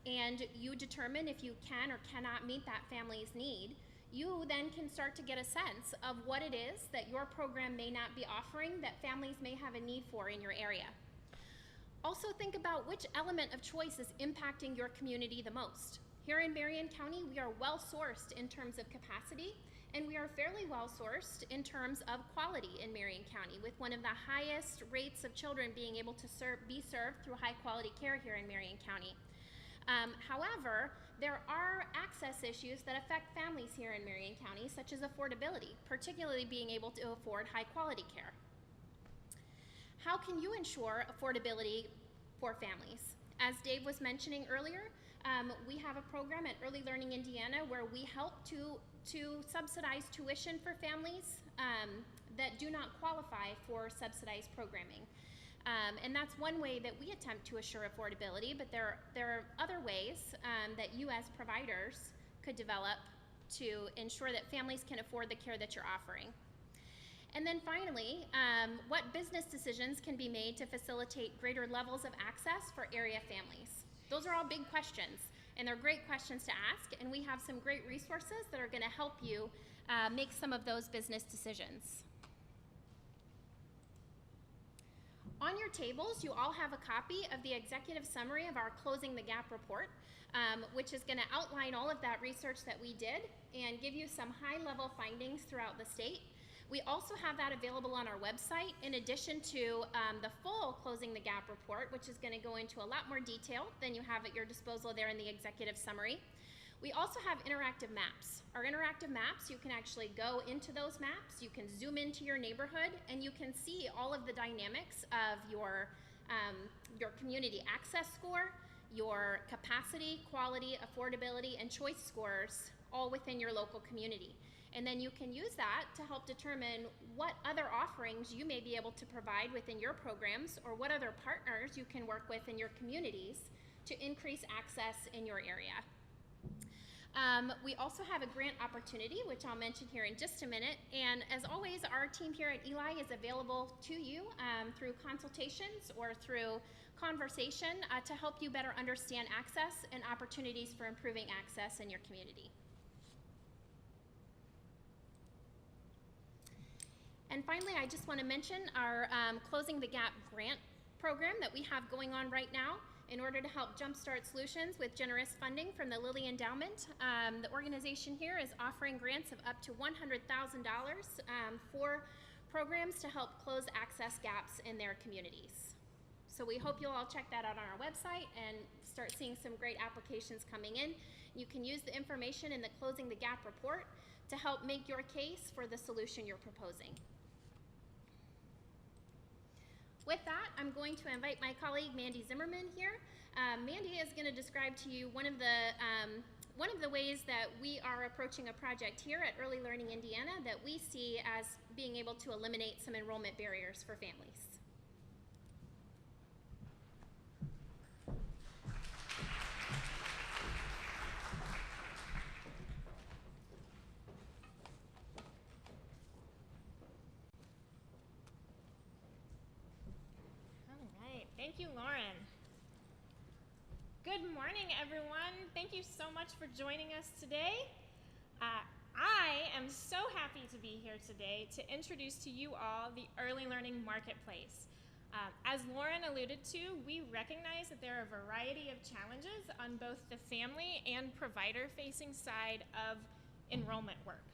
and you determine if you can or cannot meet that family's need, you then can start to get a sense of what it is that your program may not be offering that families may have a need for in your area. Also think about which element of choice is impacting your community the most. Here in Marion County, we are well sourced in terms of capacity, and we are fairly well sourced in terms of quality in Marion County, with one of the highest rates of children being able to be served through high quality care here in Marion County. However, there are access issues that affect families here in Marion County, such as affordability, particularly being able to afford high quality care. How can you ensure affordability for families? As Dave was mentioning earlier, we have a program at Early Learning Indiana where we help to subsidize tuition for families that do not qualify for subsidized programming. And that's one way that we attempt to assure affordability, but there are other ways that you as providers could develop to ensure that families can afford the care that you're offering. And then finally, what business decisions can be made to facilitate greater levels of access for area families? Those are all big questions, and they're great questions to ask, and we have some great resources that are going to help you make some of those business decisions. On your tables, you all have a copy of the executive summary of our Closing the Gap report, which is going to outline all of that research that we did and give you some high-level findings throughout the state. We also have that available on our website in addition to the full Closing the Gap report, which is going to go into a lot more detail than you have at your disposal there in the executive summary. We also have interactive maps. Our interactive maps, you can actually go into those maps, you can zoom into your neighborhood, and you can see all of the dynamics of your community access score, your capacity, quality, affordability, and choice scores all within your local community. And then you can use that to help determine what other offerings you may be able to provide within your programs or what other partners you can work with in your communities to increase access in your area. We also have a grant opportunity, which I'll mention here in just a minute. And as always, our team here at Eli is available to you through consultations or through conversation to help you better understand access and opportunities for improving access in your community. And finally, I just want to mention our Closing the Gap grant program that we have going on right now in order to help jumpstart solutions with generous funding from the Lilly Endowment. The organization here is offering grants of up to $100,000 for programs to help close access gaps in their communities. So we hope you'll all check that out on our website and start seeing some great applications coming in. You can use the information in the Closing the Gap report to help make your case for the solution you're proposing. With that, I'm going to invite my colleague Mandy Zimmerman here. Mandy is going to describe to you one of the ways that we are approaching a project here at Early Learning Indiana that we see as being able to eliminate some enrollment barriers for families. Thank you, Lauren. Good morning, everyone. Thank you so much for joining us today. I am so happy to be here today to introduce to you all the Early Learning Marketplace. As Lauren alluded to, we recognize that there are a variety of challenges on both the family and provider-facing side of enrollment work.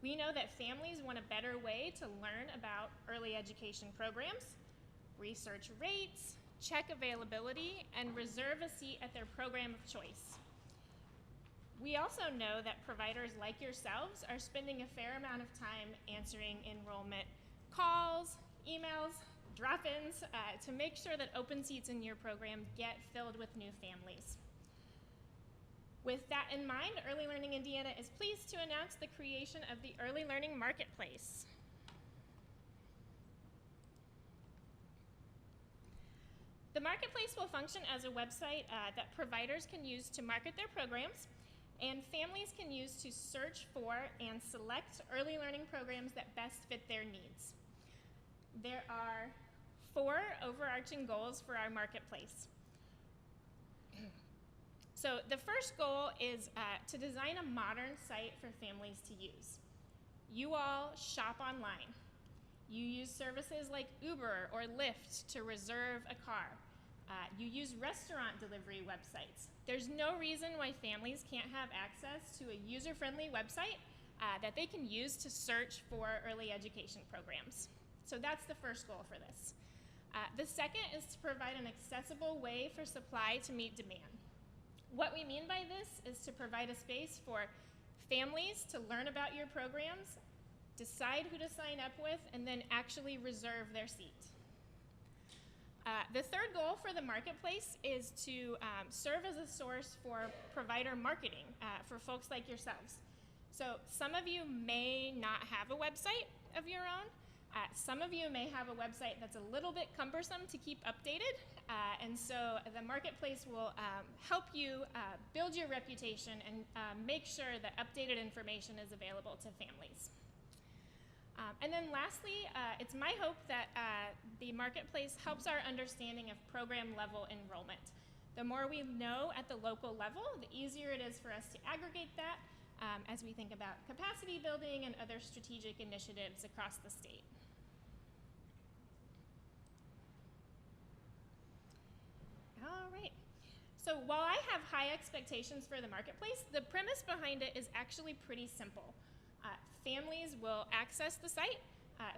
We know that families want a better way to learn about early education programs, research rates, check availability, and reserve a seat at their program of choice. We also know that providers like yourselves are spending a fair amount of time answering enrollment calls, emails, drop-ins to make sure that open seats in your program get filled with new families. With that in mind, Early Learning Indiana is pleased to announce the creation of the Early Learning Marketplace. The Marketplace will function as a website that providers can use to market their programs, and families can use to search for and select early learning programs that best fit their needs. There are 4 overarching goals for our Marketplace. So the first goal is to design a modern site for families to use. You all shop online. You use services like Uber or Lyft to reserve a car. You use restaurant delivery websites. There's no reason why families can't have access to a user-friendly website that they can use to search for early education programs. So that's the first goal for this. The second is to provide an accessible way for supply to meet demand. What we mean by this is to provide a space for families to learn about your programs, decide who to sign up with, and then actually reserve their seat. The third goal for the Marketplace is to serve as a source for provider marketing for folks like yourselves. So some of you may not have a website of your own. Some of you may have a website that's a little bit cumbersome to keep updated, and so the Marketplace will help you build your reputation and make sure that updated information is available to families. And then lastly, it's my hope that the Marketplace helps our understanding of program level enrollment. The more we know at the local level, the easier it is for us to aggregate that as we think about capacity building and other strategic initiatives across the state. All right. So while I have high expectations for the Marketplace, the premise behind it is actually pretty simple. Families will access the site,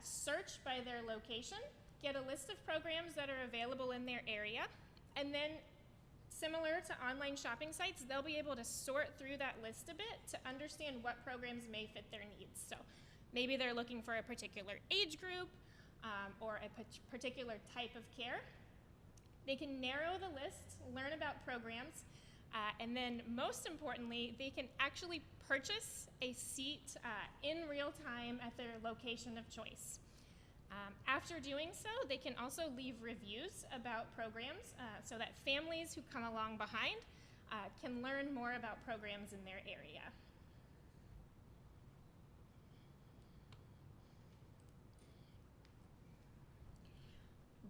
search by their location, get a list of programs that are available in their area, and then similar to online shopping sites, they'll be able to sort through that list a bit to understand what programs may fit their needs. So maybe they're looking for a particular age group or a particular type of care. They can narrow the list, learn about programs, and then most importantly, they can actually purchase a seat in real time at their location of choice. After after doing so, they can also leave reviews about programs so that families who come along behind can learn more about programs in their area.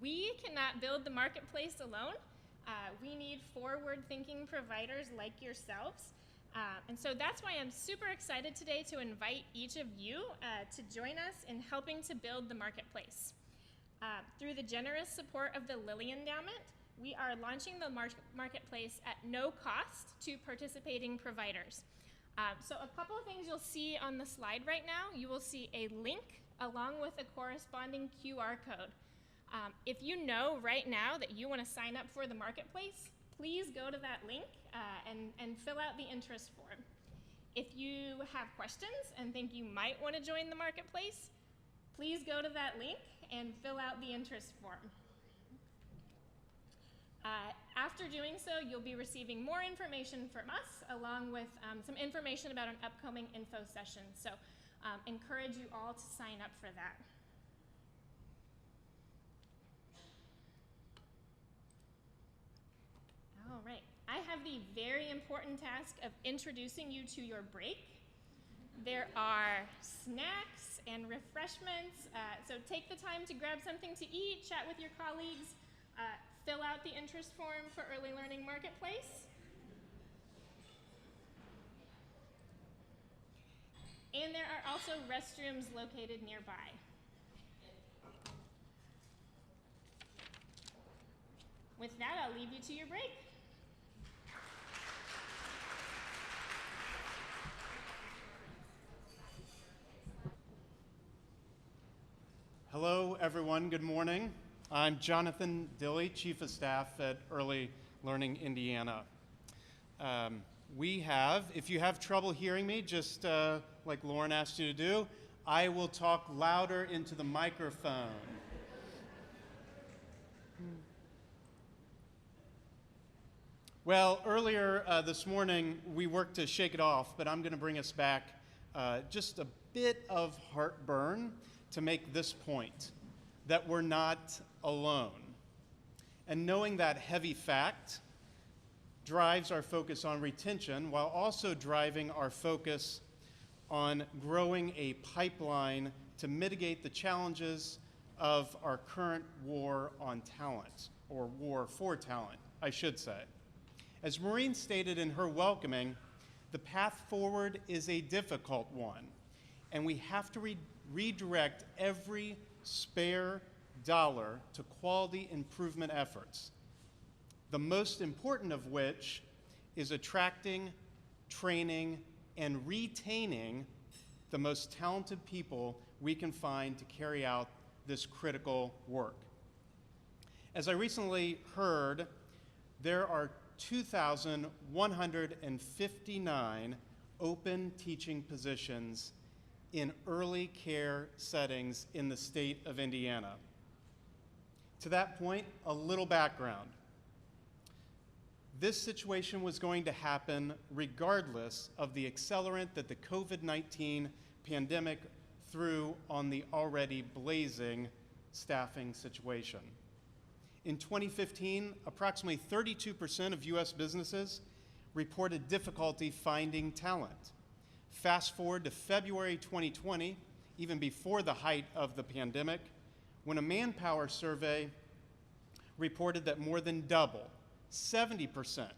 We cannot build the marketplace alone. We need forward-thinking providers like yourselves. And so that's why I'm super excited today to invite each of you to join us in helping to build the marketplace. Through the generous support of the Lilly Endowment, we are launching the marketplace at no cost to participating providers. So a couple of things you'll see on the slide right now. You will see a link along with a corresponding QR code. If you know right now that you want to sign up for the marketplace, please go to that link and fill out the interest form. If you have questions and think you might want to join the marketplace, please go to that link and fill out the interest form. After doing so, you'll be receiving more information from us along with some information about an upcoming info session. So encourage you all to sign up for that. All right, I have the very important task of introducing you to your break. There are snacks and refreshments, so take the time to grab something to eat, chat with your colleagues, fill out the interest form for Early Learning Marketplace. And there are also restrooms located nearby. With that, I'll leave you to your break. Hello, everyone. Good morning. I'm Jonathan Dilley, Chief of Staff at Early Learning Indiana. If you have trouble hearing me, just like Lauren asked you to do, I will talk louder into the microphone. Well, earlier this morning, we worked to shake it off, but I'm going to bring us back just a bit of heartburn to make this point, that we're not alone. And knowing that heavy fact drives our focus on retention while also driving our focus on growing a pipeline to mitigate the challenges of our current war on talent, or war for talent, I should say. As Maureen stated in her welcoming, the path forward is a difficult one, and we have to redirect every spare dollar to quality improvement efforts, the most important of which is attracting, training, and retaining the most talented people we can find to carry out this critical work. As I recently heard, there are 2,159 open teaching positions in early care settings in the state of Indiana. To that point, a little background. This situation was going to happen regardless of the accelerant that the COVID-19 pandemic threw on the already blazing staffing situation. In 2015, approximately 32% of US businesses reported difficulty finding talent. Fast forward to February 2020, even before the height of the pandemic, when a Manpower survey reported that more than double, 70%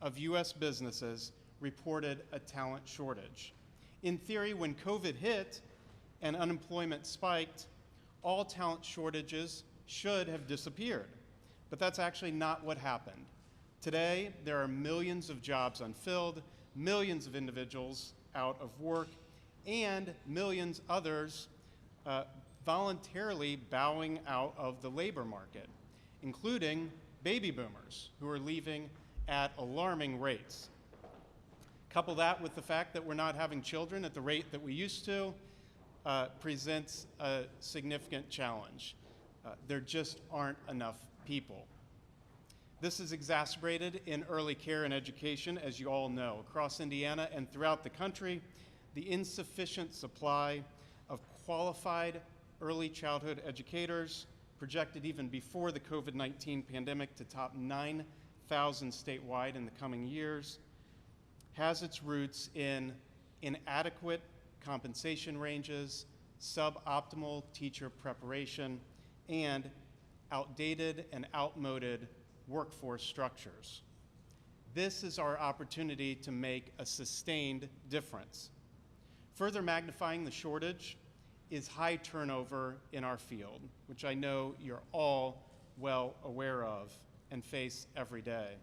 of US businesses reported a talent shortage. In theory, when COVID hit and unemployment spiked, all talent shortages should have disappeared. But that's actually not what happened. Today, there are millions of jobs unfilled, millions of individuals out of work, and millions others voluntarily bowing out of the labor market, including baby boomers who are leaving at alarming rates. Couple that with the fact that we're not having children at the rate that we used to, presents a significant challenge. There just aren't enough people. This is exacerbated in early care and education, as you all know. Across Indiana and throughout the country, the insufficient supply of qualified early childhood educators, projected even before the COVID-19 pandemic to top 9,000 statewide in the coming years, has its roots in inadequate compensation ranges, suboptimal teacher preparation, and outdated and outmoded workforce structures. This is our opportunity to make a sustained difference. Further magnifying the shortage is high turnover in our field, which I know you're all well aware of and face every day.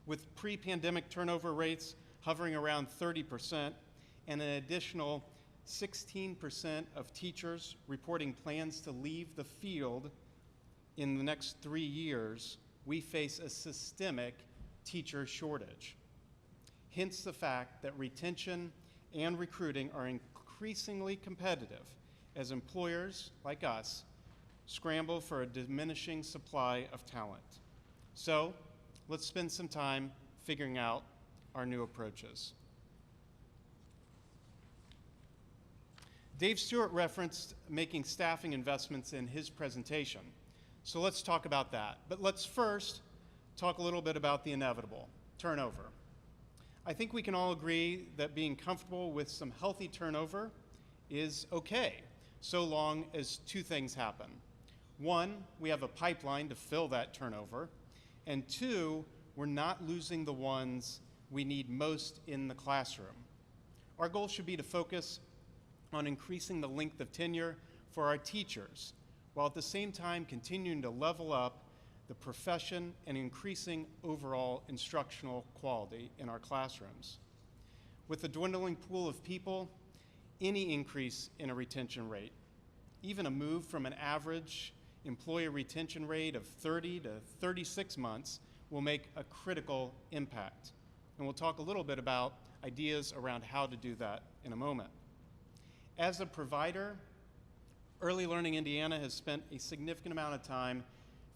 With pre-pandemic turnover rates hovering around 30% and an additional 16% of teachers reporting plans to leave the field in the next 3 years, we face a systemic teacher shortage. Hence the fact that retention and recruiting are increasingly competitive as employers like us scramble for a diminishing supply of talent. So let's spend some time figuring out our new approaches. Dave Stewart referenced making staffing investments in his presentation. So let's talk about that. But let's first talk a little bit about the inevitable, turnover. I think we can all agree that being comfortable with some healthy turnover is okay, so long as two things happen. One, we have a pipeline to fill that turnover, and two, we're not losing the ones we need most in the classroom. Our goal should be to focus on increasing the length of tenure for our teachers, while at the same time continuing to level up the profession and increasing overall instructional quality in our classrooms. With the dwindling pool of people, any increase in a retention rate, even a move from an average employee retention rate of 30 to 36 months, will make a critical impact. And we'll talk a little bit about ideas around how to do that in a moment. As a provider, Early Learning Indiana has spent a significant amount of time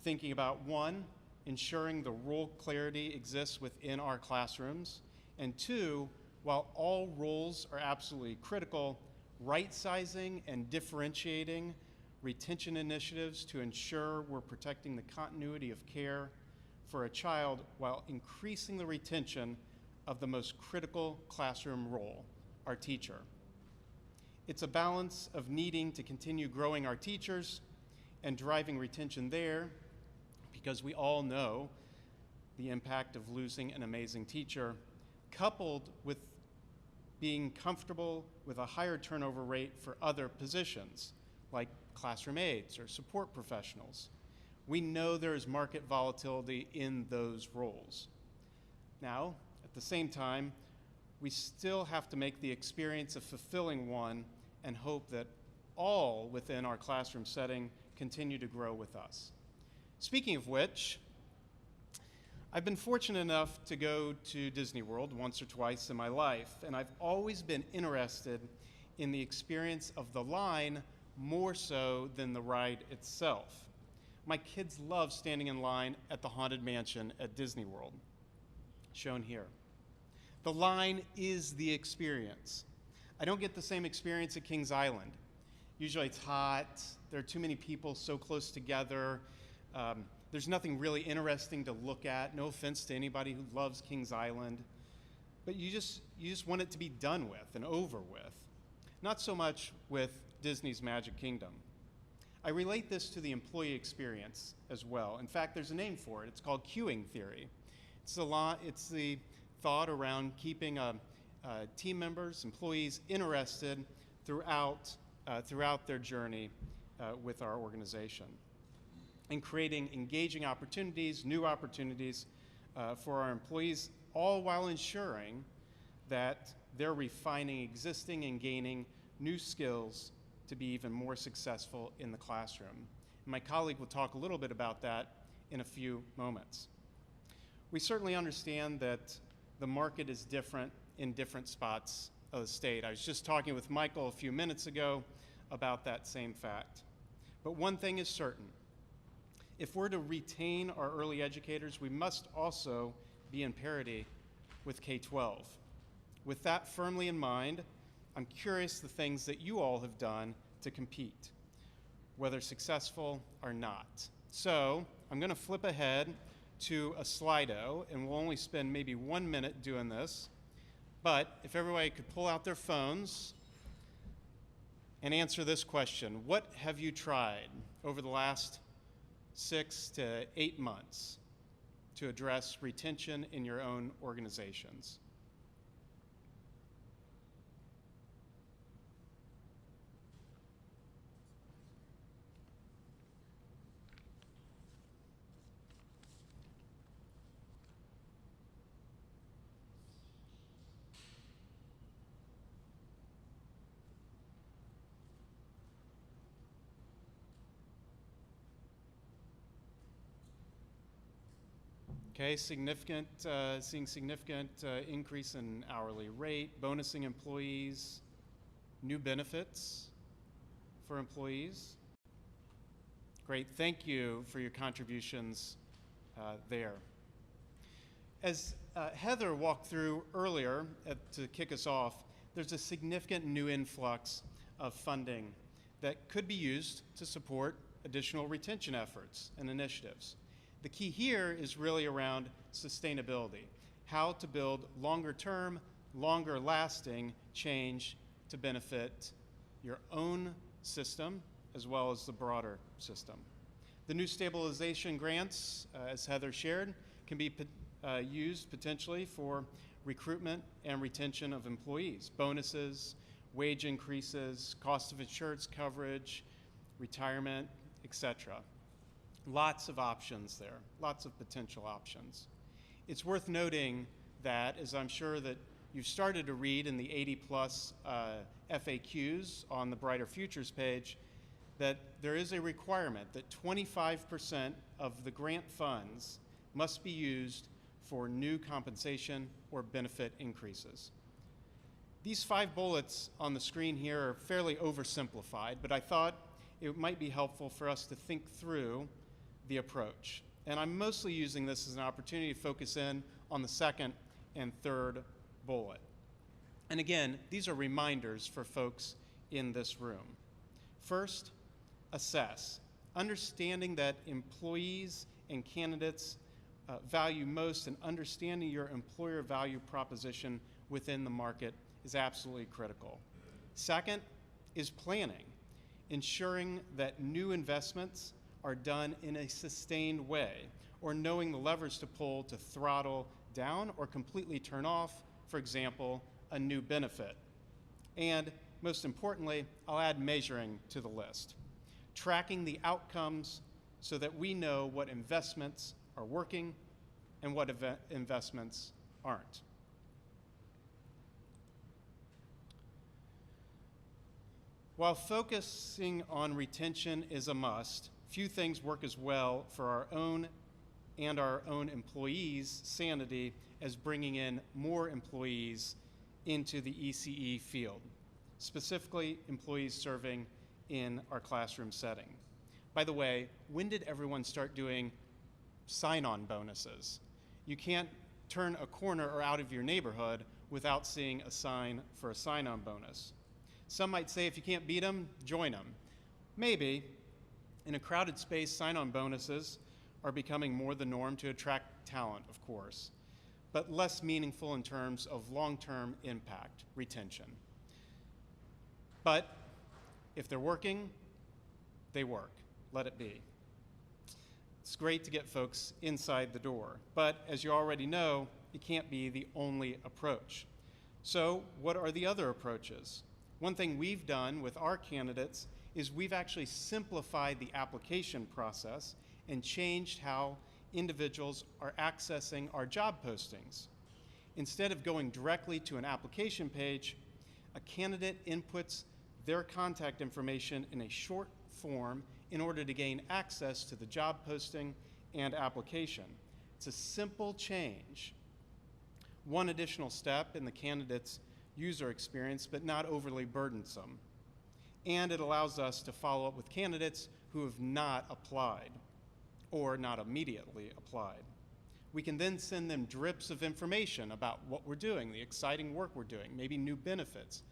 thinking about, one, ensuring the role clarity exists within our classrooms, and two, while all roles are absolutely critical, right-sizing and differentiating retention initiatives to ensure we're protecting the continuity of care for a child while increasing the retention of the most critical classroom role, our teacher. It's a balance of needing to continue growing our teachers and driving retention there, because we all know the impact of losing an amazing teacher, coupled with being comfortable with a higher turnover rate for other positions, like classroom aides or support professionals. We know there is market volatility in those roles. Now, at the same time, we still have to make the experience of fulfilling one and hope that all within our classroom setting continue to grow with us. Speaking of which, I've been fortunate enough to go to Disney World once or twice in my life, and I've always been interested in the experience of the line more so than the ride itself. My kids love standing in line at the Haunted Mansion at Disney World, shown here. The line is the experience. I don't get the same experience at Kings Island. Usually it's hot, there are too many people so close together. There's nothing really interesting to look at. No offense to anybody who loves Kings Island, but you just want it to be done with and over with. Not so much with Disney's Magic Kingdom. I relate this to the employee experience as well. In fact, there's a name for it. It's called queuing theory. It's the thought around keeping team members, employees interested throughout their journey with our organization, and creating engaging opportunities, new opportunities for our employees, all while ensuring that they're refining existing and gaining new skills to be even more successful in the classroom. And my colleague will talk a little bit about that in a few moments. We certainly understand that the market is different in different spots of the state. I was just talking with Michael a few minutes ago about that same fact. But one thing is certain. If we're to retain our early educators, we must also be in parity with K-12. With that firmly in mind, I'm curious the things that you all have done to compete. whether successful or not. So I'm going to flip ahead to a Slido, and we'll only spend maybe 1 minute doing this. But if everybody could pull out their phones and answer this question: what have you tried over the last 6 to 8 months to address retention in your own organizations? Okay, seeing significant increase in hourly rate, bonusing employees, new benefits for employees. Great, thank you for your contributions there. As Heather walked through earlier to kick us off, there's a significant new influx of funding that could be used to support additional retention efforts and initiatives. The key here is really around sustainability, how to build longer-term, longer-lasting change to benefit your own system as well as the broader system. The new stabilization grants, as Heather shared, can be used potentially for recruitment and retention of employees, bonuses, wage increases, cost of insurance coverage, retirement, etc. Lots of options there, lots of potential options. It's worth noting that, as I'm sure that you've started to read in the 80+ FAQs on the Brighter Futures page, that there is a requirement that 25% of the grant funds must be used for new compensation or benefit increases. These 5 bullets on the screen here are fairly oversimplified, but I thought it might be helpful for us to think through the approach. And I'm mostly using this as an opportunity to focus in on the second and third bullet. And again, these are reminders for folks in this room. First, assess. Understanding that employees and candidates value most, and understanding your employer value proposition within the market is absolutely critical. Second is planning, ensuring that new investments are done in a sustained way, or knowing the levers to pull to throttle down or completely turn off, for example, a new benefit. And most importantly, I'll add measuring to the list. Tracking the outcomes so that we know what investments are working and what investments aren't. While focusing on retention is a must, few things work as well for our own employees' sanity as bringing in more employees into the ECE field, specifically employees serving in our classroom setting. By the way, when did everyone start doing sign-on bonuses? You can't turn a corner or out of your neighborhood without seeing a sign for a sign-on bonus. Some might say if you can't beat them, join them. Maybe. In a crowded space, sign-on bonuses are becoming more the norm to attract talent, of course, but less meaningful in terms of long-term impact, retention. But if they're working, they work. Let it be. It's great to get folks inside the door, but as you already know, it can't be the only approach. So what are the other approaches? One thing we've done with our candidates is we've actually simplified the application process and changed how individuals are accessing our job postings. Instead of going directly to an application page, a candidate inputs their contact information in a short form in order to gain access to the job posting and application. It's a simple change. One additional step in the candidate's user experience, but not overly burdensome. And it allows us to follow up with candidates who have not applied or not immediately applied. We can then send them drips of information about what we're doing, the exciting work we're doing, maybe new benefits,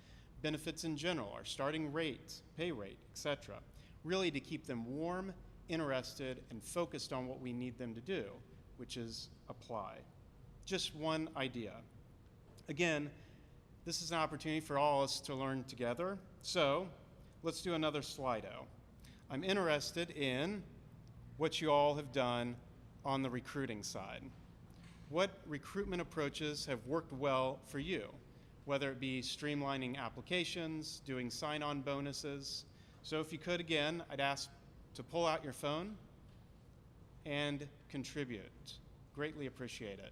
benefits in general, our starting rate, pay rate, etc. really to keep them warm, interested, and focused on what we need them to do, which is apply. Just one idea. Again, this is an opportunity for all of us to learn together. So let's do another Slido. I'm interested in what you all have done on the recruiting side. What recruitment approaches have worked well for you, whether it be streamlining applications, doing sign-on bonuses. So if you could, again, I'd ask to pull out your phone and contribute. Greatly appreciate it.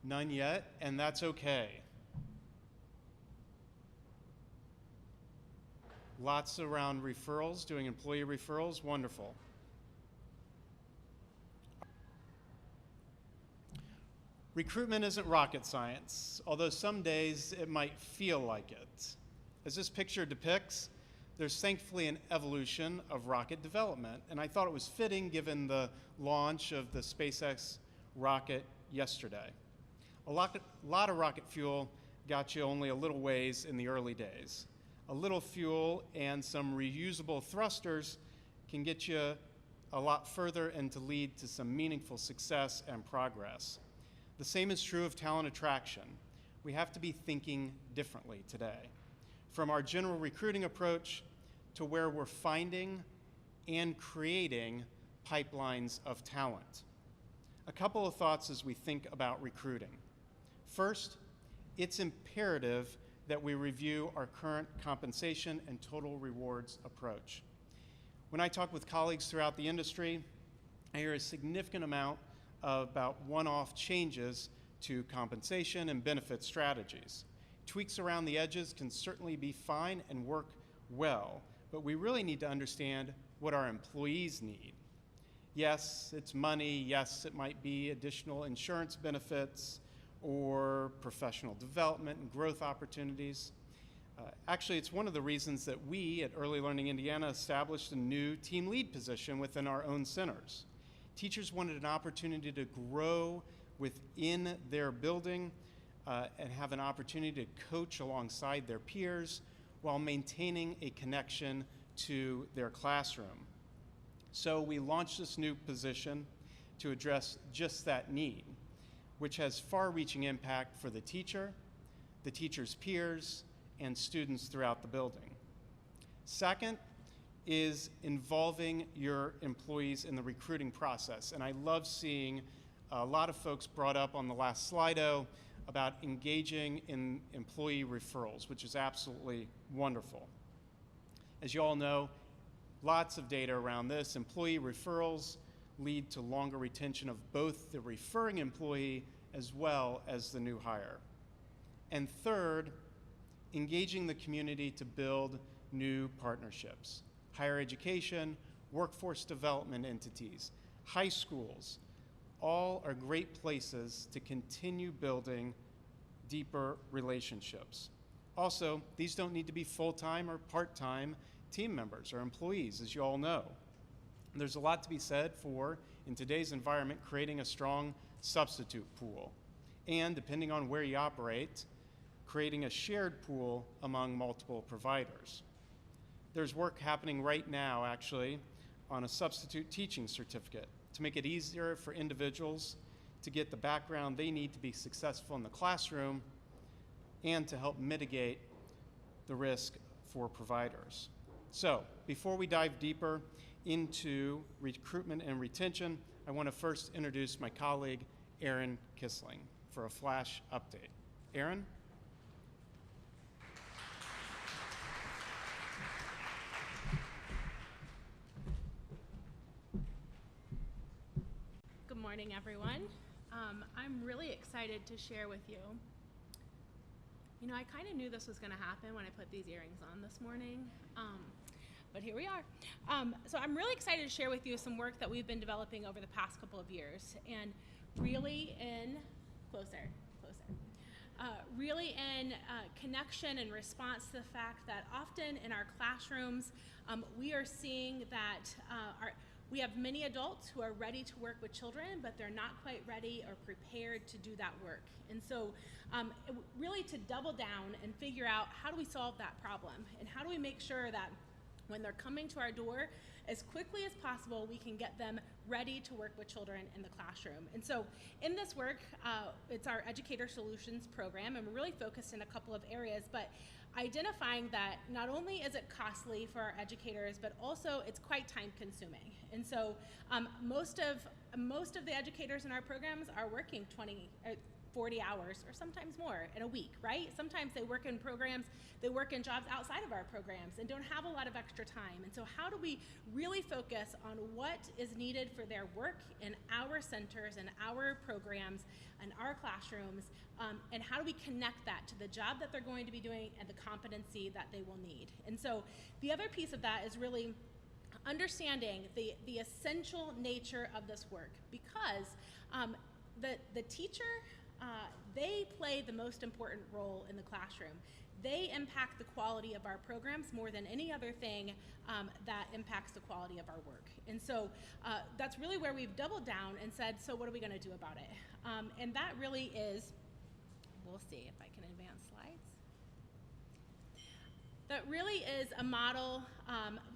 None yet, and that's okay. Lots around referrals, doing employee referrals, wonderful. Recruitment isn't rocket science, although some days it might feel like it. As this picture depicts, there's thankfully an evolution of rocket development, and I thought it was fitting given the launch of the SpaceX rocket yesterday. A lot of rocket fuel got you only a little ways in the early days. A little fuel and some reusable thrusters can get you a lot further and to lead to some meaningful success and progress. The same is true of talent attraction. We have to be thinking differently today. From our general recruiting approach to where we're finding and creating pipelines of talent. A couple of thoughts as we think about recruiting. First, it's imperative that we review our current compensation and total rewards approach. When I talk with colleagues throughout the industry, I hear a significant amount about one-off changes to compensation and benefit strategies. Tweaks around the edges can certainly be fine and work well, but we really need to understand what our employees need. Yes, it's money. Yes, it might be additional insurance benefits or professional development and growth opportunities. Actually, it's one of the reasons that we at Early Learning Indiana established a new team lead position within our own centers. Teachers wanted an opportunity to grow within their building and have an opportunity to coach alongside their peers while maintaining a connection to their classroom. So we launched this new position to address just that need, which has far-reaching impact for the teacher's peers, and students throughout the building. Second is involving your employees in the recruiting process. And I love seeing a lot of folks brought up on the last Slido about engaging in employee referrals, which is absolutely wonderful. As you all know, lots of data around this. Employee referrals lead to longer retention of both the referring employee as well as the new hire. And third, engaging the community to build new partnerships. Higher education, workforce development entities, high schools, all are great places to continue building deeper relationships. Also, these don't need to be full-time or part-time team members or employees, as you all know. There's a lot to be said for, in today's environment, creating a strong substitute pool. And depending on where you operate, creating a shared pool among multiple providers. There's work happening right now, actually, on a substitute teaching certificate to make it easier for individuals to get the background they need to be successful in the classroom and to help mitigate the risk for providers. So, before we dive deeper into recruitment and retention, I want to first introduce my colleague, Erin Kissling, for a flash update. Erin? Good morning, everyone. I'm really excited to share with you. You know, I kind of knew this was going to happen when I put these earrings on this morning, but here we are. So I'm really excited to share with you some work that we've been developing over the past couple of years. And really in, closer, really in connection and response to the fact that often in our classrooms, we are seeing that we have many adults who are ready to work with children, but they're not quite ready or prepared to do that work. And so really to double down and figure out how do we solve that problem, and how do we make sure that when they're coming to our door, as quickly as possible, we can get them ready to work with children in the classroom. And so in this work, it's our Educator Solutions program, and we're really focused in a couple of areas, but identifying that not only is it costly for our educators, but also it's quite time consuming. And so most of the educators in our programs are working 40 hours or sometimes more in a week, right? Sometimes they work in programs, they work in jobs outside of our programs and don't have a lot of extra time. And so how do we really focus on what is needed for their work in our centers and our programs and our classrooms, and how do we connect that to the job that they're going to be doing and the competency that they will need? And so the other piece of that is really understanding the essential nature of this work, because the teacher, they play the most important role in the classroom. They impact the quality of our programs more than any other thing that impacts the quality of our work. And so that's really where we've doubled down and said, so what are we going to do about it? And that really is, we'll see if I can advance slides. That really is a model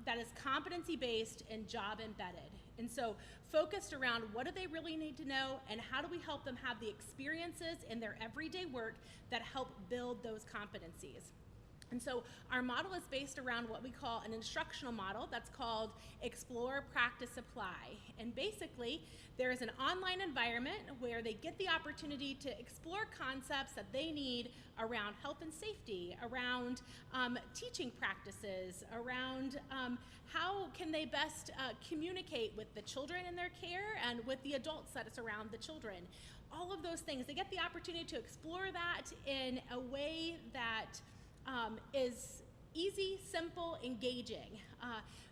that is competency-based and job-embedded. And so focused around what do they really need to know, and how do we help them have the experiences in their everyday work that help build those competencies. And so our model is based around what we call an instructional model that's called Explore, Practice, Apply. And basically, there is an online environment where they get the opportunity to explore concepts that they need around health and safety, around teaching practices, around how can they best communicate with the children in their care and with the adults that surround the children. All of those things, they get the opportunity to explore that in a way that is easy, simple, engaging.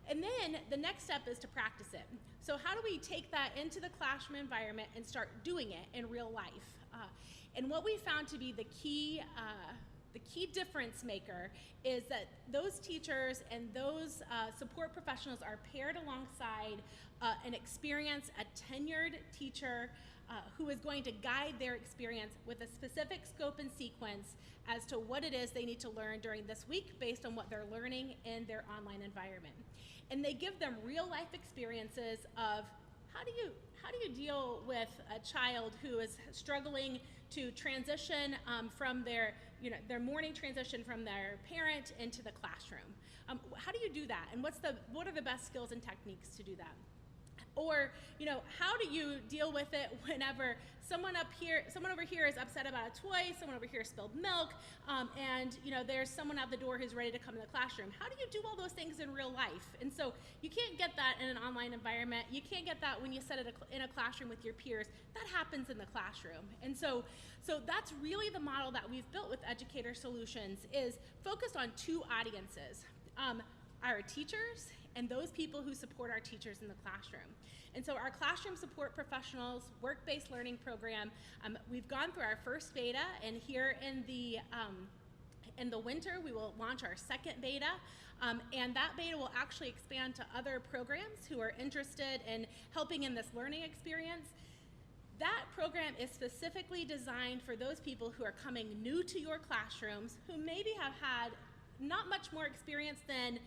And then the next step is to practice it. So how do we take that into the classroom environment and start doing it in real life? And what we found to be the key difference maker is that those teachers and those support professionals are paired alongside an experienced, a tenured teacher who is going to guide their experience with a specific scope and sequence as to what it is they need to learn during this week based on what they're learning in their online environment. And they give them real life experiences of how do you deal with a child who is struggling to transition from their morning transition from their parent into the classroom. How do you do that? And what are the best skills and techniques to do that? Or, how do you deal with it whenever someone over here is upset about a toy, someone over here spilled milk, and there's someone at the door who's ready to come in the classroom. How do you do all those things in real life? And so you can't get that in an online environment. You can't get that when you sit in a classroom with your peers. That happens in the classroom. And so that's really the model that we've built with Educator Solutions, is focused on two audiences, our teachers and those people who support our teachers in the classroom. And so our classroom support professionals work-based learning program, we've gone through our first beta, and here in the winter we will launch our second beta, and that beta will actually expand to other programs who are interested in helping in this learning experience. That program is specifically designed for those people who are coming new to your classrooms, who maybe have had not much more experience than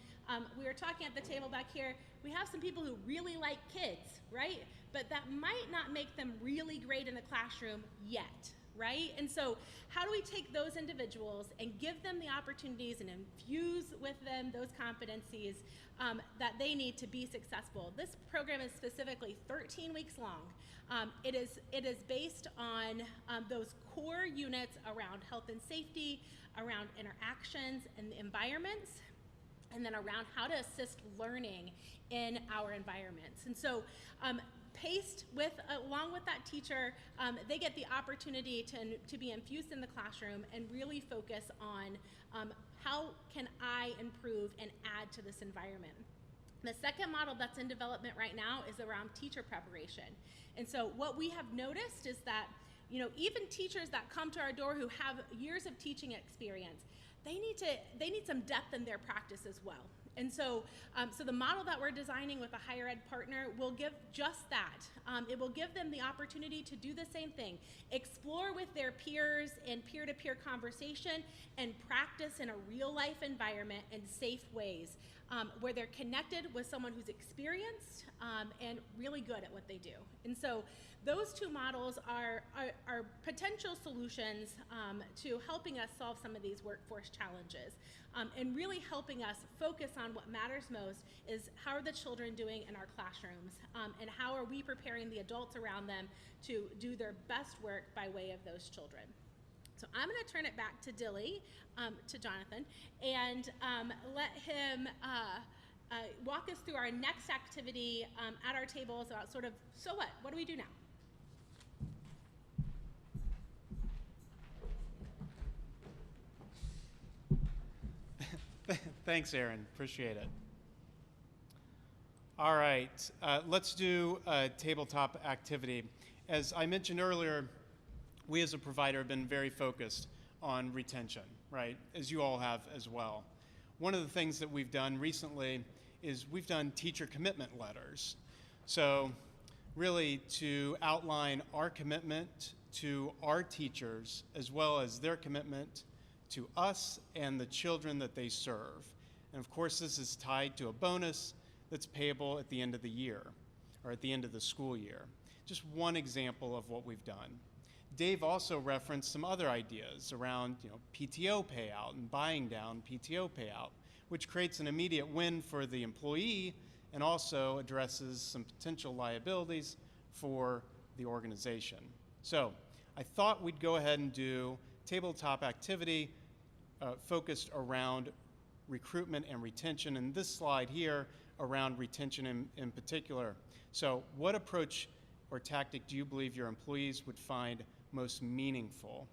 we were talking at the table back here. We have some people who really like kids, right? But that might not make them really great in the classroom yet, right? And so how do we take those individuals and give them the opportunities and infuse with them those competencies that they need to be successful? This program is specifically 13 weeks long. It is based on those core units around health and safety, around interactions and environments, and then around how to assist learning in our environments. And so paced along with that teacher, they get the opportunity to be infused in the classroom and really focus on how can I improve and add to this environment. The second model that's in development right now is around teacher preparation. And so what we have noticed is that, even teachers that come to our door who have years of teaching experience, they need some depth in their practice as well. And so, so the model that we're designing with a higher ed partner will give just that. It will give them the opportunity to do the same thing, explore with their peers in peer-to-peer conversation, and practice in a real-life environment in safe ways, where they're connected with someone who's experienced and really good at what they do. And so those two models are potential solutions to helping us solve some of these workforce challenges, and really helping us focus on what matters most is how are the children doing in our classrooms, and how are we preparing the adults around them to do their best work by way of those children. So I'm going to turn it back to Dilly, to Jonathan, and let him walk us through our next activity at our tables about sort of, so what? What do we do now? Thanks, Aaron. Appreciate it. All right, let's do a tabletop activity. As I mentioned earlier, we as a provider have been very focused on retention, right? As you all have as well. One of the things that we've done recently is we've done teacher commitment letters. So really to outline our commitment to our teachers as well as their commitment to us and the children that they serve. And of course, this is tied to a bonus that's payable at the end of the year or at the end of the school year. Just one example of what we've done. Dave also referenced some other ideas around PTO payout and buying down PTO payout, which creates an immediate win for the employee and also addresses some potential liabilities for the organization. So I thought we'd go ahead and do tabletop activity focused around recruitment and retention, and this slide here around retention in particular. So what approach or tactic do you believe your employees would find most meaningful?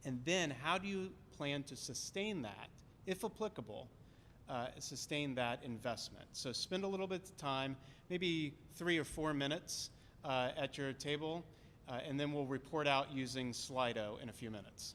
And then how do you plan to sustain that, if applicable, sustain that investment? So spend a little bit of time, maybe 3 or 4 minutes at your table, and then we'll report out using Slido in a few minutes.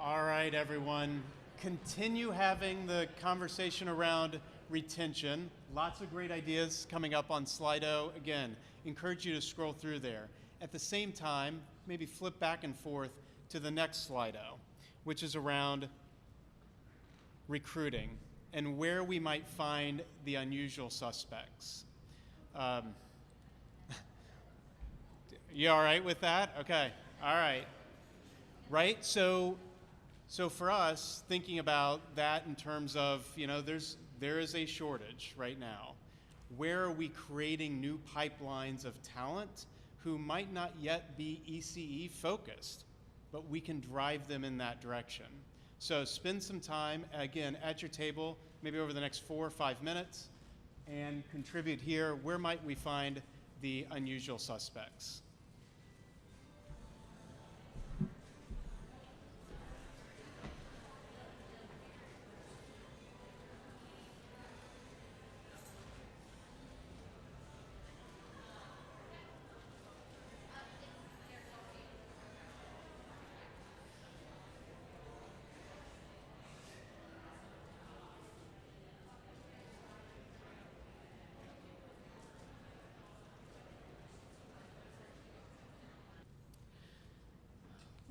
All right, everyone. Continue having the conversation around retention. Lots of great ideas coming up on Slido. Again, encourage you to scroll through there. At the same time, maybe flip back and forth to the next Slido, which is around recruiting and where we might find the unusual suspects. You all right with that? Okay, all right. Right, so for us, thinking about that in terms of, there is a shortage right now. Where are we creating new pipelines of talent who might not yet be ECE focused, but we can drive them in that direction? So spend some time, again, at your table, maybe over the next 4 or 5 minutes, and contribute here. Where might we find the unusual suspects?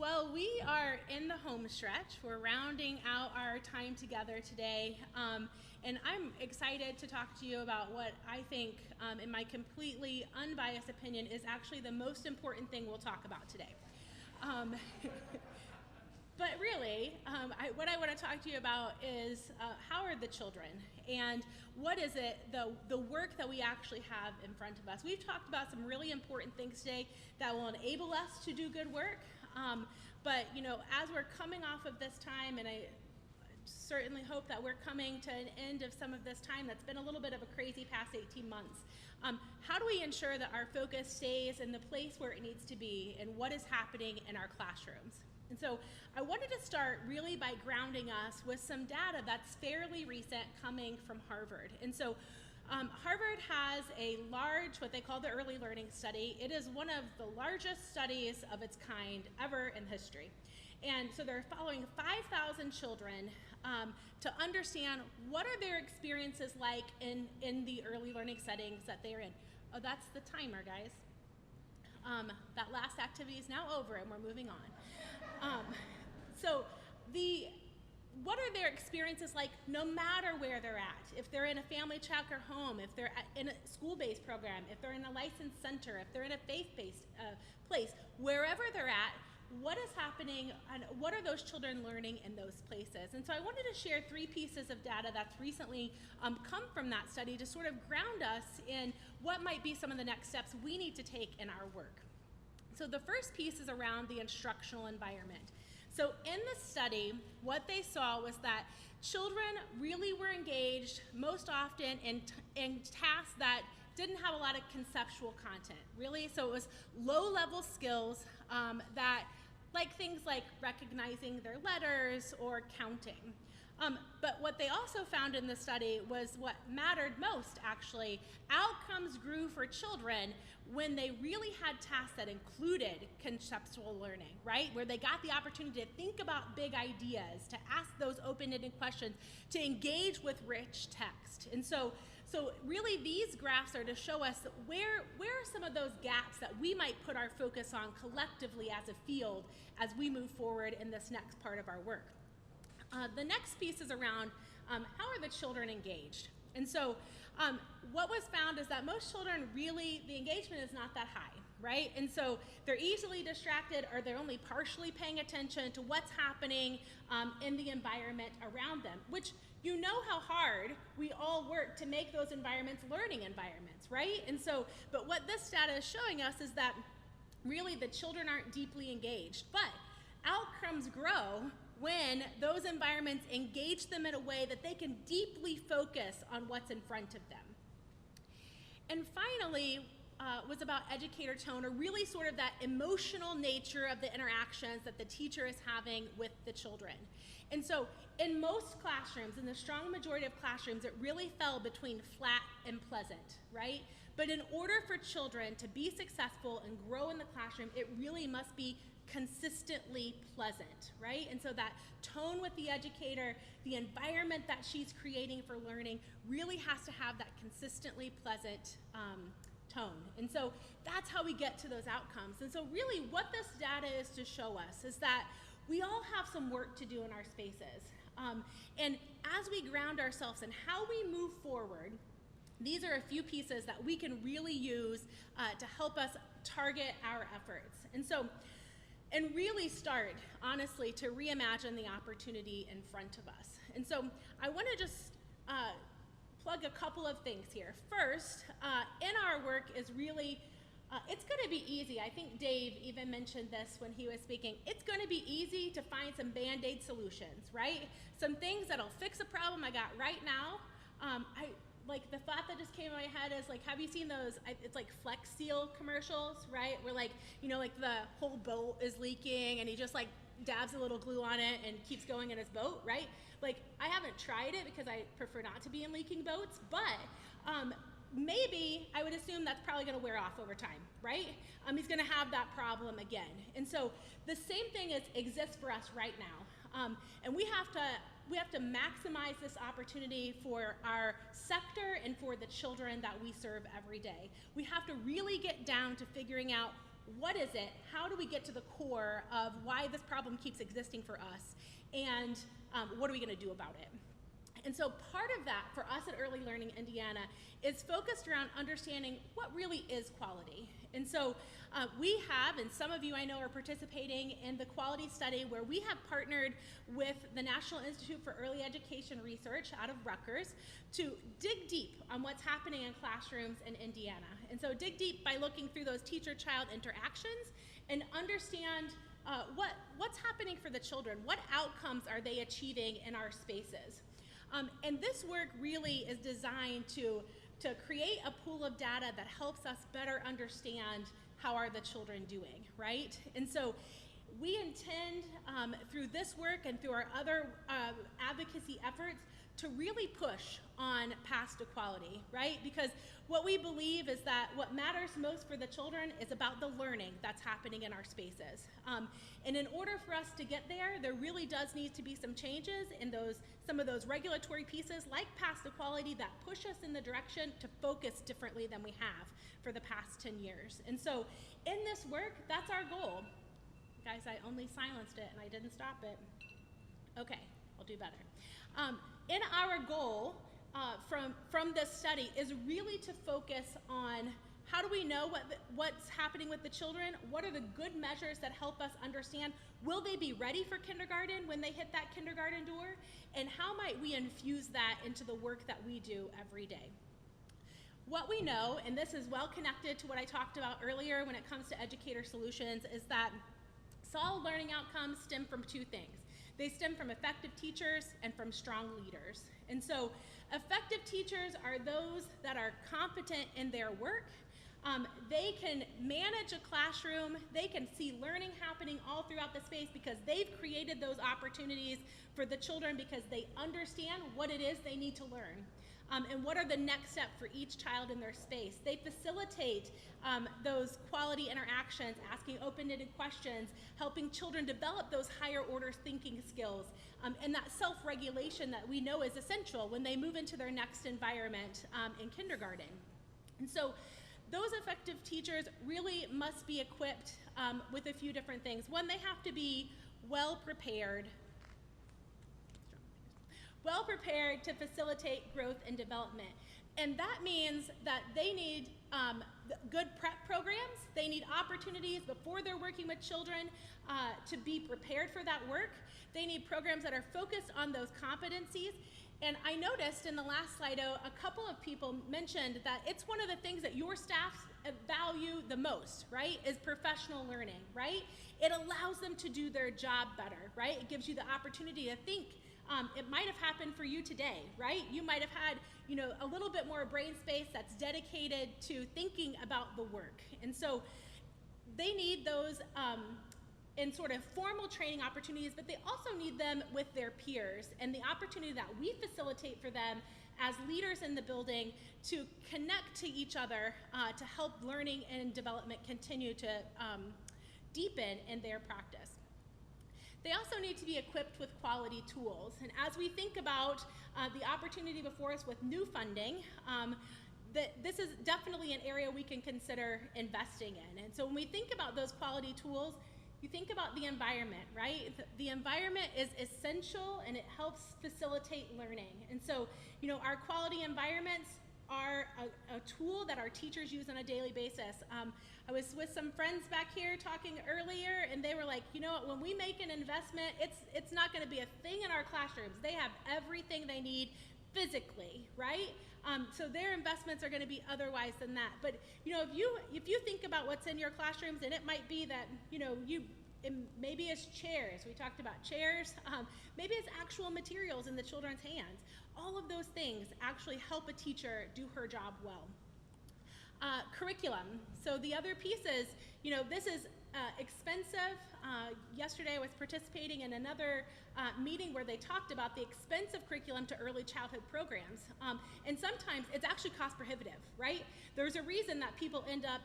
Well, we are in the home stretch. We're rounding out our time together today, and I'm excited to talk to you about what I think, in my completely unbiased opinion, is actually the most important thing we'll talk about today. But really, what I want to talk to you about is how are the children, and what is it, the work that we actually have in front of us. We've talked about some really important things today that will enable us to do good work, but as we're coming off of this time, and I certainly hope that we're coming to an end of some of this time that's been a little bit of a crazy past 18 months. How do we ensure that our focus stays in the place where it needs to be and what is happening in our classrooms? And so I wanted to start really by grounding us with some data that's fairly recent coming from Harvard. And so Harvard has a large, what they call the early learning study. It is one of the largest studies of its kind ever in history. And so they're following 5,000 children to understand what are their experiences like in the early learning settings that they're in. Oh, that's the timer, guys. That last activity is now over and we're moving on. What are their experiences like no matter where they're at? If they're in a family child care home, if they're in a school-based program, if they're in a licensed center, if they're in a faith-based place, wherever they're at, what is happening and what are those children learning in those places? And so I wanted to share 3 pieces of data that's recently come from that study to sort of ground us in what might be some of the next steps we need to take in our work. So the first piece is around the instructional environment. So in the study, what they saw was that children really were engaged most often in tasks that didn't have a lot of conceptual content, really. So it was low-level skills that, like things like recognizing their letters or counting. But what they also found in the study was what mattered most, actually. Outcomes grew for children when they really had tasks that included conceptual learning, right? Where they got the opportunity to think about big ideas, to ask those open-ended questions, to engage with rich text. And so really these graphs are to show us where are some of those gaps that we might put our focus on collectively as a field as we move forward in this next part of our work. The next piece is around how are the children engaged? And so what was found is that most children really, the engagement is not that high, right? And so they're easily distracted or they're only partially paying attention to what's happening in the environment around them, which you know how hard we all work to make those environments learning environments, right? And so, but what this data is showing us is that really the children aren't deeply engaged, but outcomes grow when those environments engage them in a way that they can deeply focus on what's in front of them. And finally, was about educator tone, or really sort of that emotional nature of the interactions that the teacher is having with the children. And so in most classrooms, in the strong majority of classrooms, it really fell between flat and pleasant, right? But in order for children to be successful and grow in the classroom, it really must be consistently pleasant, right? And so that tone with the educator, the environment that she's creating for learning really has to have that consistently pleasant tone. And so that's how we get to those outcomes. And so really what this data is to show us is that we all have some work to do in our spaces. And as we ground ourselves in how we move forward, these are a few pieces that we can really use to help us target our efforts. And really start, honestly, to reimagine the opportunity in front of us. And so I want to just plug a couple of things here. First, in our work is really, it's going to be easy. I think Dave even mentioned this when he was speaking. It's going to be easy to find some Band-Aid solutions, right? Some things that'll fix a problem I got right now. Like the thought that just came in my head is like, have you seen those, it's like Flex Seal commercials, right? Where like, you know, like the whole boat is leaking and he just like dabs a little glue on it and keeps going in his boat, right? Like I haven't tried it because I prefer not to be in leaking boats, but maybe I would assume that's probably gonna wear off over time, right? He's gonna have that problem again. And so the same thing exists for us right now. And we have to maximize this opportunity for our sector and for the children that we serve every day. We have to really get down to figuring out what is it, how do we get to the core of why this problem keeps existing for us, and what are we gonna do about it? And so part of that for us at Early Learning Indiana is focused around understanding what really is quality. And so we have, and some of you I know are participating in the quality study where we have partnered with the National Institute for Early Education Research out of Rutgers to dig deep on what's happening in classrooms in Indiana. And so dig deep by looking through those teacher-child interactions and understand what's happening for the children. What outcomes are they achieving in our spaces? And this work really is designed to create a pool of data that helps us better understand how are the children doing, right? And so we intend through this work and through our other advocacy efforts to really push on past equality, right? Because what we believe is that what matters most for the children is about the learning that's happening in our spaces. And in order for us to get there, there really does need to be some changes in some of those regulatory pieces like past equality that push us in the direction to focus differently than we have for the past 10 years. And so in this work, that's our goal. Guys, I only silenced it and I didn't stop it. Okay, I'll do better. In our goal from this study is really to focus on how do we know what's happening with the children? What are the good measures that help us understand? Will they be ready for kindergarten when they hit that kindergarten door? And how might we infuse that into the work that we do every day? What we know, and this is well connected to what I talked about earlier when it comes to educator solutions, is that solid learning outcomes stem from two things. They stem from effective teachers and from strong leaders. And so effective teachers are those that are competent in their work. They can manage a classroom. They can see learning happening all throughout the space because they've created those opportunities for the children because they understand what it is they need to learn. And what are the next steps for each child in their space. They facilitate those quality interactions, asking open-ended questions, helping children develop those higher order thinking skills, and that self-regulation that we know is essential when they move into their next environment in kindergarten. And so those effective teachers really must be equipped with a few different things. One, they have to be well prepared to facilitate growth and development. And that means that they need good prep programs. They need opportunities before they're working with children to be prepared for that work. They need programs that are focused on those competencies. And I noticed in the last slide, a couple of people mentioned that it's one of the things that your staff value the most, right, is professional learning, right? It allows them to do their job better, right? It gives you the opportunity to think. It might have happened for you today, right? You might have had, a little bit more brain space that's dedicated to thinking about the work. And so they need those in sort of formal training opportunities, but they also need them with their peers and the opportunity that we facilitate for them as leaders in the building to connect to each other to help learning and development continue to deepen in their practice. They also need to be equipped with quality tools. And as we think about the opportunity before us with new funding, this is definitely an area we can consider investing in. And so when we think about those quality tools, you think about the environment, right? The environment is essential and it helps facilitate learning. And so, our quality environments are a tool that our teachers use on a daily basis. I was with some friends back here talking earlier, and they were like, when we make an investment, it's not going to be a thing in our classrooms. They have everything they need physically, right? So their investments are going to be otherwise than that. But if you think about what's in your classrooms, and it might be that maybe it's chairs. We talked about chairs. Maybe it's actual materials in the children's hands. All of those things actually help a teacher do her job well. Curriculum. So the other piece is, this is expensive. Yesterday I was participating in another meeting where they talked about the expense of curriculum to early childhood programs. And sometimes it's actually cost prohibitive, right? There's a reason that people end up,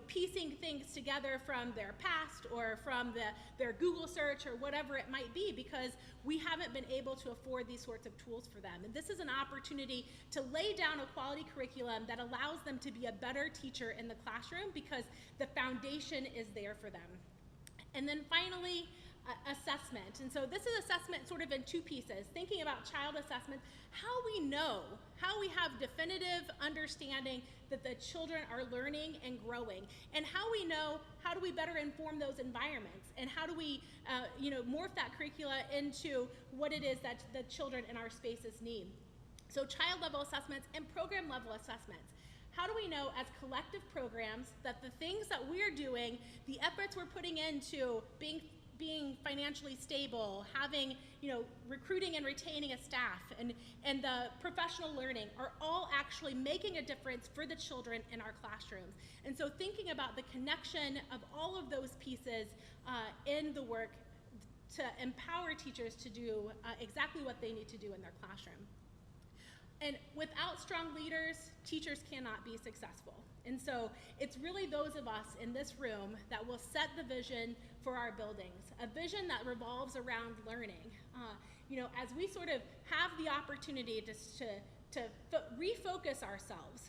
piecing things together from their past or from their Google search or whatever it might be because we haven't been able to afford these sorts of tools for them. And this is an opportunity to lay down a quality curriculum that allows them to be a better teacher in the classroom because the foundation is there for them. And then finally, assessment. And so So this is assessment sort of in two pieces, thinking about child assessment, how we know, how we have definitive understanding that the children are learning and growing, and how we know, how do we better inform those environments, and how do we morph that curricula into what it is that the children in our spaces need. So child level assessments and program level assessments. How do we know as collective programs that the things that we're doing, the efforts we're putting into being financially stable, having, recruiting and retaining a staff, and the professional learning are all actually making a difference for the children in our classrooms. And so thinking about the connection of all of those pieces in the work to empower teachers to do exactly what they need to do in their classroom. And without strong leaders, teachers cannot be successful. And so it's really those of us in this room that will set the vision for our buildings, a vision that revolves around learning. As we sort of have the opportunity to refocus ourselves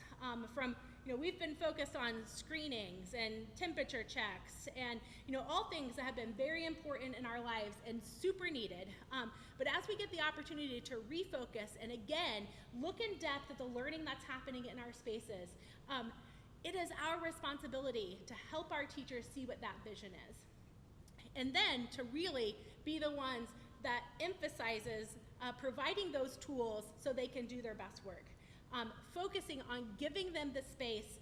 from, we've been focused on screenings and temperature checks and, all things that have been very important in our lives and super needed. But as we get the opportunity to refocus and again, look in depth at the learning that's happening in our spaces, it is our responsibility to help our teachers see what that vision is. And then to really be the ones that emphasizes providing those tools so they can do their best work. Focusing on giving them the space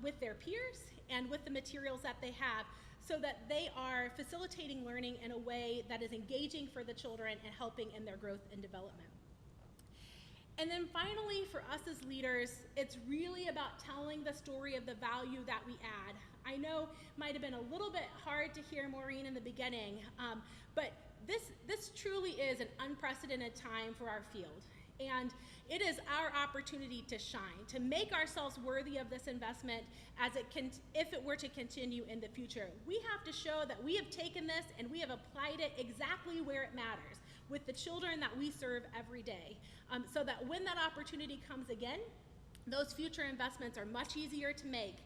with their peers and with the materials that they have so that they are facilitating learning in a way that is engaging for the children and helping in their growth and development. And then finally, for us as leaders, it's really about telling the story of the value that we add. I know it might have been a little bit hard to hear Maureen in the beginning, but this truly is an unprecedented time for our field. And it is our opportunity to shine, to make ourselves worthy of this investment if it were to continue in the future. We have to show that we have taken this and we have applied it exactly where it matters, with the children that we serve every day, so that when that opportunity comes again, those future investments are much easier to make.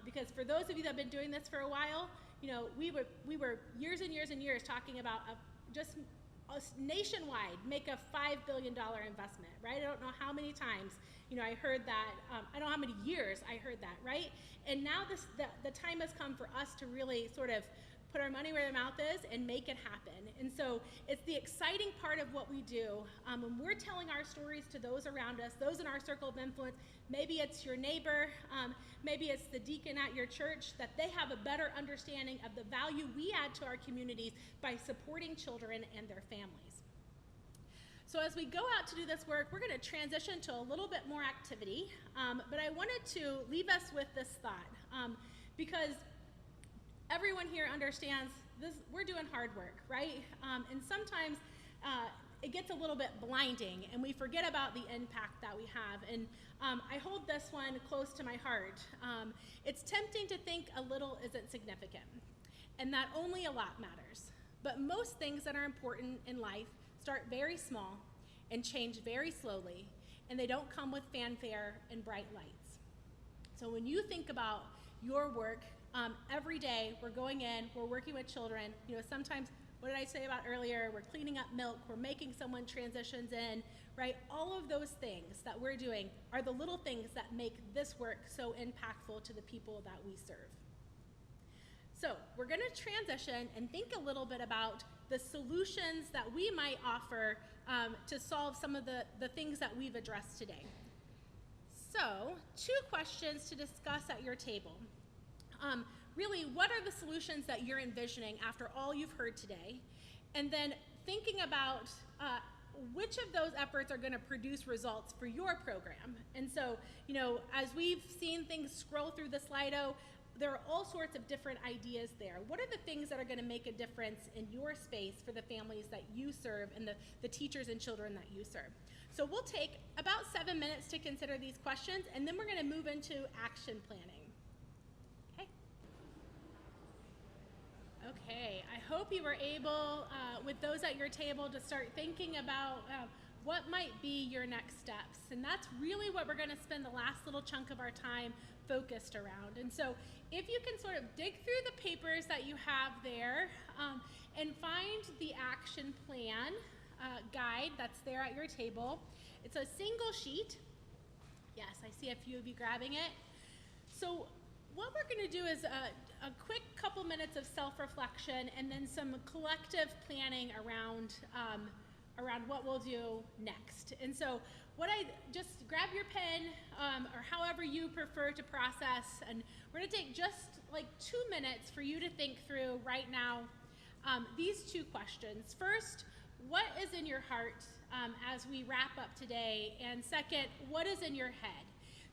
Because for those of you that have been doing this for a while, we were years and years and years talking about just nationwide make a $5 billion investment, right? I don't know how many times, I heard that, I don't know how many years I heard that, right? And now the time has come for us to really sort of put our money where their mouth is and make it happen. And so it's the exciting part of what we do. When we're telling our stories to those around us, those in our circle of influence, maybe it's your neighbor, maybe it's the deacon at your church, that they have a better understanding of the value we add to our communities by supporting children and their families. So as we go out to do this work, we're going to transition to a little bit more activity, but I wanted to leave us with this thought, because everyone here understands this, we're doing hard work, right? And sometimes it gets a little bit blinding and we forget about the impact that we have. And I hold this one close to my heart. It's tempting to think a little isn't significant and that only a lot matters. But most things that are important in life start very small and change very slowly, and they don't come with fanfare and bright lights. So when you think about your work, every day we're going in, we're working with children, sometimes, what did I say about earlier, we're cleaning up milk, we're making someone transitions in, right? All of those things that we're doing are the little things that make this work so impactful to the people that we serve. So we're gonna transition and think a little bit about the solutions that we might offer to solve some of the things that we've addressed today. So, 2 questions to discuss at your table. Really, what are the solutions that you're envisioning after all you've heard today? And then thinking about which of those efforts are going to produce results for your program. And so, as we've seen things scroll through the Slido, there are all sorts of different ideas there. What are the things that are going to make a difference in your space for the families that you serve and the teachers and children that you serve? So we'll take about 7 minutes to consider these questions, and then we're going to move into action planning. Okay, I hope you were able, with those at your table, to start thinking about what might be your next steps? And that's really what we're gonna spend the last little chunk of our time focused around. And so if you can sort of dig through the papers that you have there and find the action plan guide that's there at your table. It's a single sheet. Yes, I see a few of you grabbing it. So what we're going to do is a quick couple minutes of self-reflection and then some collective planning around what we'll do next. And so just grab your pen or however you prefer to process, and we're going to take just like 2 minutes for you to think through right now these two questions. First, what is in your heart as we wrap up today? And second, what is in your head?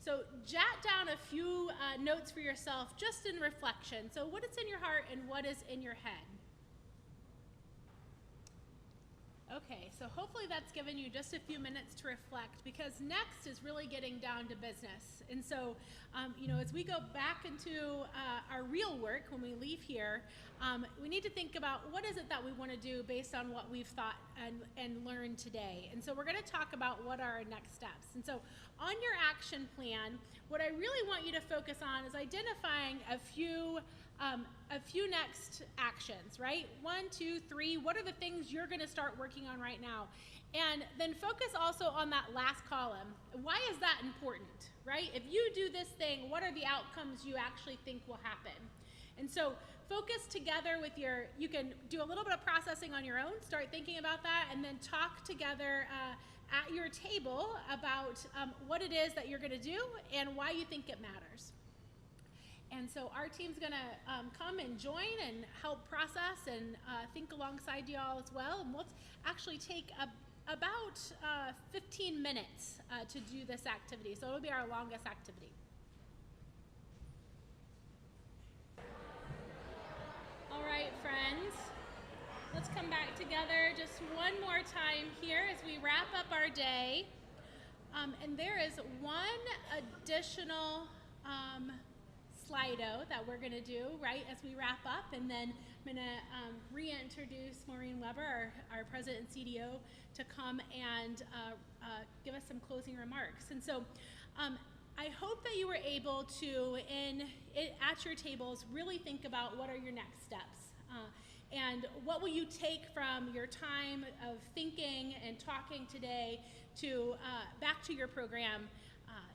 So jot down a few notes for yourself just in reflection. So what is in your heart and what is in your head? Okay, so hopefully that's given you just a few minutes to reflect, because next is really getting down to business. And so, as we go back into our real work when we leave here, we need to think about what is it that we want to do based on what we've thought and learned today. And so we're going to talk about what are our next steps. And so on your action plan, what I really want you to focus on is identifying a few next actions, right? 1, 2, 3, what are the things you're gonna start working on right now? And then focus also on that last column. Why is that important, right? If you do this thing, what are the outcomes you actually think will happen? And so focus together with you can do a little bit of processing on your own, start thinking about that, and then talk together at your table about what it is that you're gonna do and why you think it matters. And so our team's gonna come and join and help process and think alongside you all as well. And we'll actually take about 15 minutes to do this activity. So it'll be our longest activity. All right, friends, let's come back together just one more time here as we wrap up our day. And there is one additional Slido that we're going to do right as we wrap up, and then I'm going to reintroduce Maureen Weber, our president and CDO, to come and give us some closing remarks. And so I hope that you were able to, at your tables, really think about what are your next steps. And what will you take from your time of thinking and talking today to back to your program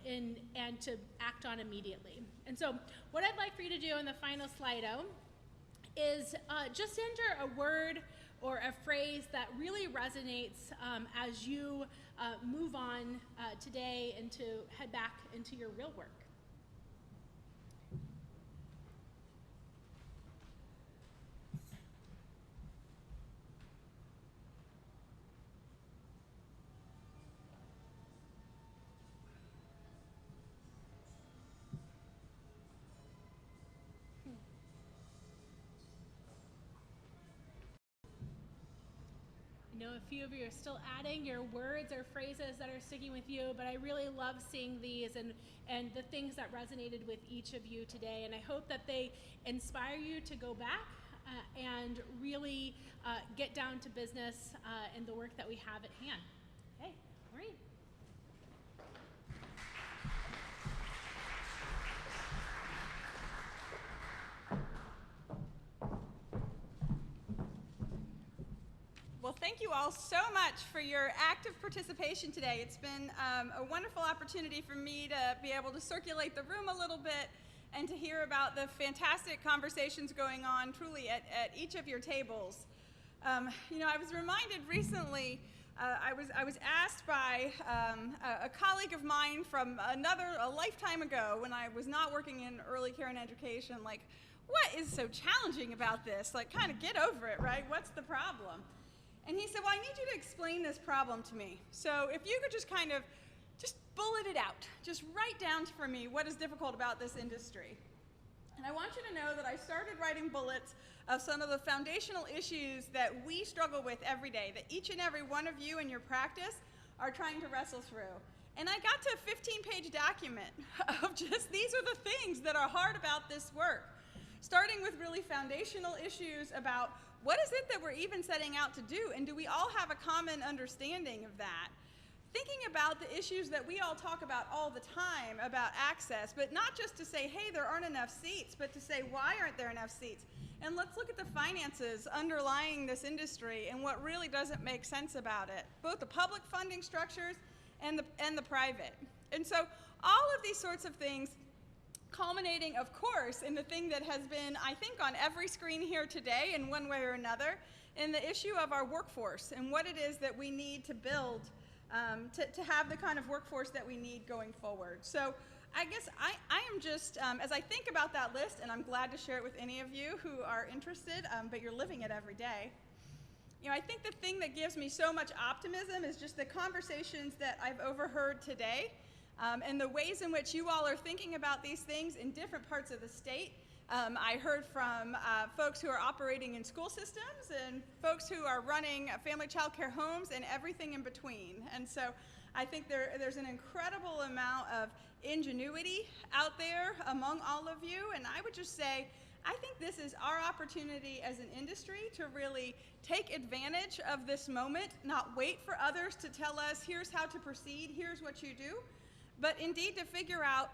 and to act on immediately. And so what I'd like for you to do in the final Slido is just enter a word or a phrase that really resonates as you move on today and to head back into your real work. I know a few of you are still adding your words or phrases that are sticking with you, but I really love seeing these and the things that resonated with each of you today. And I hope that they inspire you to go back and really get down to business in the work that we have at hand. Okay, Maureen. Well, thank you all so much for your active participation today. It's been a wonderful opportunity for me to be able to circulate the room a little bit and to hear about the fantastic conversations going on truly at each of your tables. I was reminded recently, I was asked by a colleague of mine from a lifetime ago when I was not working in early care and education, like, what is so challenging about this? Like, kind of get over it, right? What's the problem? And he said, well, I need you to explain this problem to me. So if you could just kind of just bullet it out, just write down for me what is difficult about this industry. And I want you to know that I started writing bullets of some of the foundational issues that we struggle with every day, that each and every one of you in your practice are trying to wrestle through. And I got to a 15-page document of just these are the things that are hard about this work, starting with really foundational issues about what is it that we're even setting out to do? And do we all have a common understanding of that? Thinking about the issues that we all talk about all the time about access, but not just to say, hey, there aren't enough seats, but to say, why aren't there enough seats? And let's look at the finances underlying this industry and what really doesn't make sense about it, both the public funding structures and the private. And so all of these sorts of things culminating, of course, in the thing that has been, I think, on every screen here today in one way or another, in the issue of our workforce and what it is that we need to build to have the kind of workforce that we need going forward. So I guess I am just, as I think about that list, and I'm glad to share it with any of you who are interested, but you're living it every day. You know, I think the thing that gives me so much optimism is just the conversations that I've overheard today, and the ways in which you all are thinking about these things in different parts of the state. I heard from folks who are operating in school systems and folks who are running family child care homes and everything in between. And so I think there's an incredible amount of ingenuity out there among all of you. And I would just say, I think this is our opportunity as an industry to really take advantage of this moment, not wait for others to tell us, here's how to proceed, here's what you do, but indeed to figure out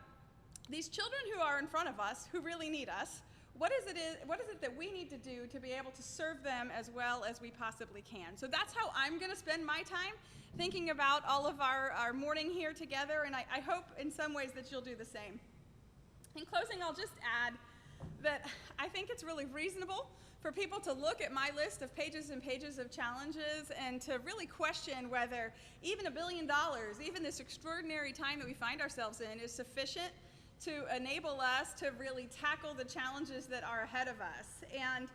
these children who are in front of us, who really need us, what is it that we need to do to be able to serve them as well as we possibly can? So that's how I'm going to spend my time, thinking about all of our morning here together, and I hope in some ways that you'll do the same. In closing, I'll just add that I think it's really reasonable for people to look at my list of pages and pages of challenges and to really question whether even $1 billion, even this extraordinary time that we find ourselves in, is sufficient to enable us to really tackle the challenges that are ahead of us. And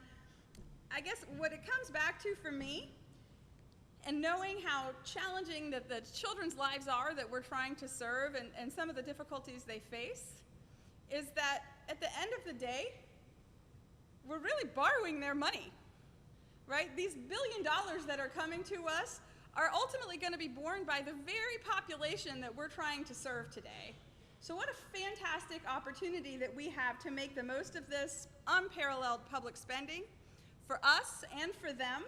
I guess what it comes back to for me, and knowing how challenging that the children's lives are that we're trying to serve and some of the difficulties they face, is that at the end of the day, we're really borrowing their money, right? These $1 billion that are coming to us are ultimately going to be borne by the very population that we're trying to serve today. So what a fantastic opportunity that we have to make the most of this unparalleled public spending for us and for them,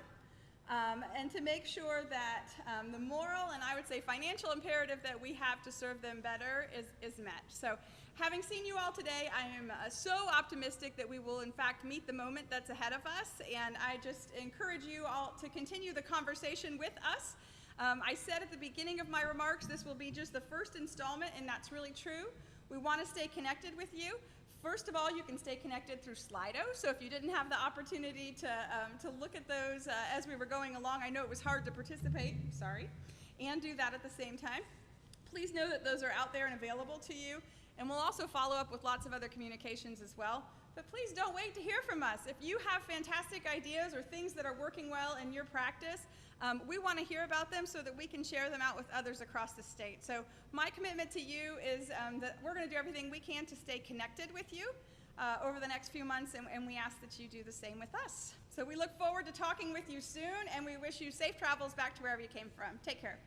and to make sure that the moral and I would say financial imperative that we have to serve them better is met. So having seen you all today, I am so optimistic that we will in fact meet the moment that's ahead of us, and I just encourage you all to continue the conversation with us. I said at the beginning of my remarks, this will be just the first installment, and that's really true. We want to stay connected with you. First of all, you can stay connected through Slido, so if you didn't have the opportunity to look at those as we were going along, I know it was hard to participate, sorry, and do that at the same time. Please know that those are out there and available to you, and we'll also follow up with lots of other communications as well. But please don't wait to hear from us. If you have fantastic ideas or things that are working well in your practice, we want to hear about them so that we can share them out with others across the state. So my commitment to you is that we're going to do everything we can to stay connected with you over the next few months, and we ask that you do the same with us. So we look forward to talking with you soon, and we wish you safe travels back to wherever you came from. Take care.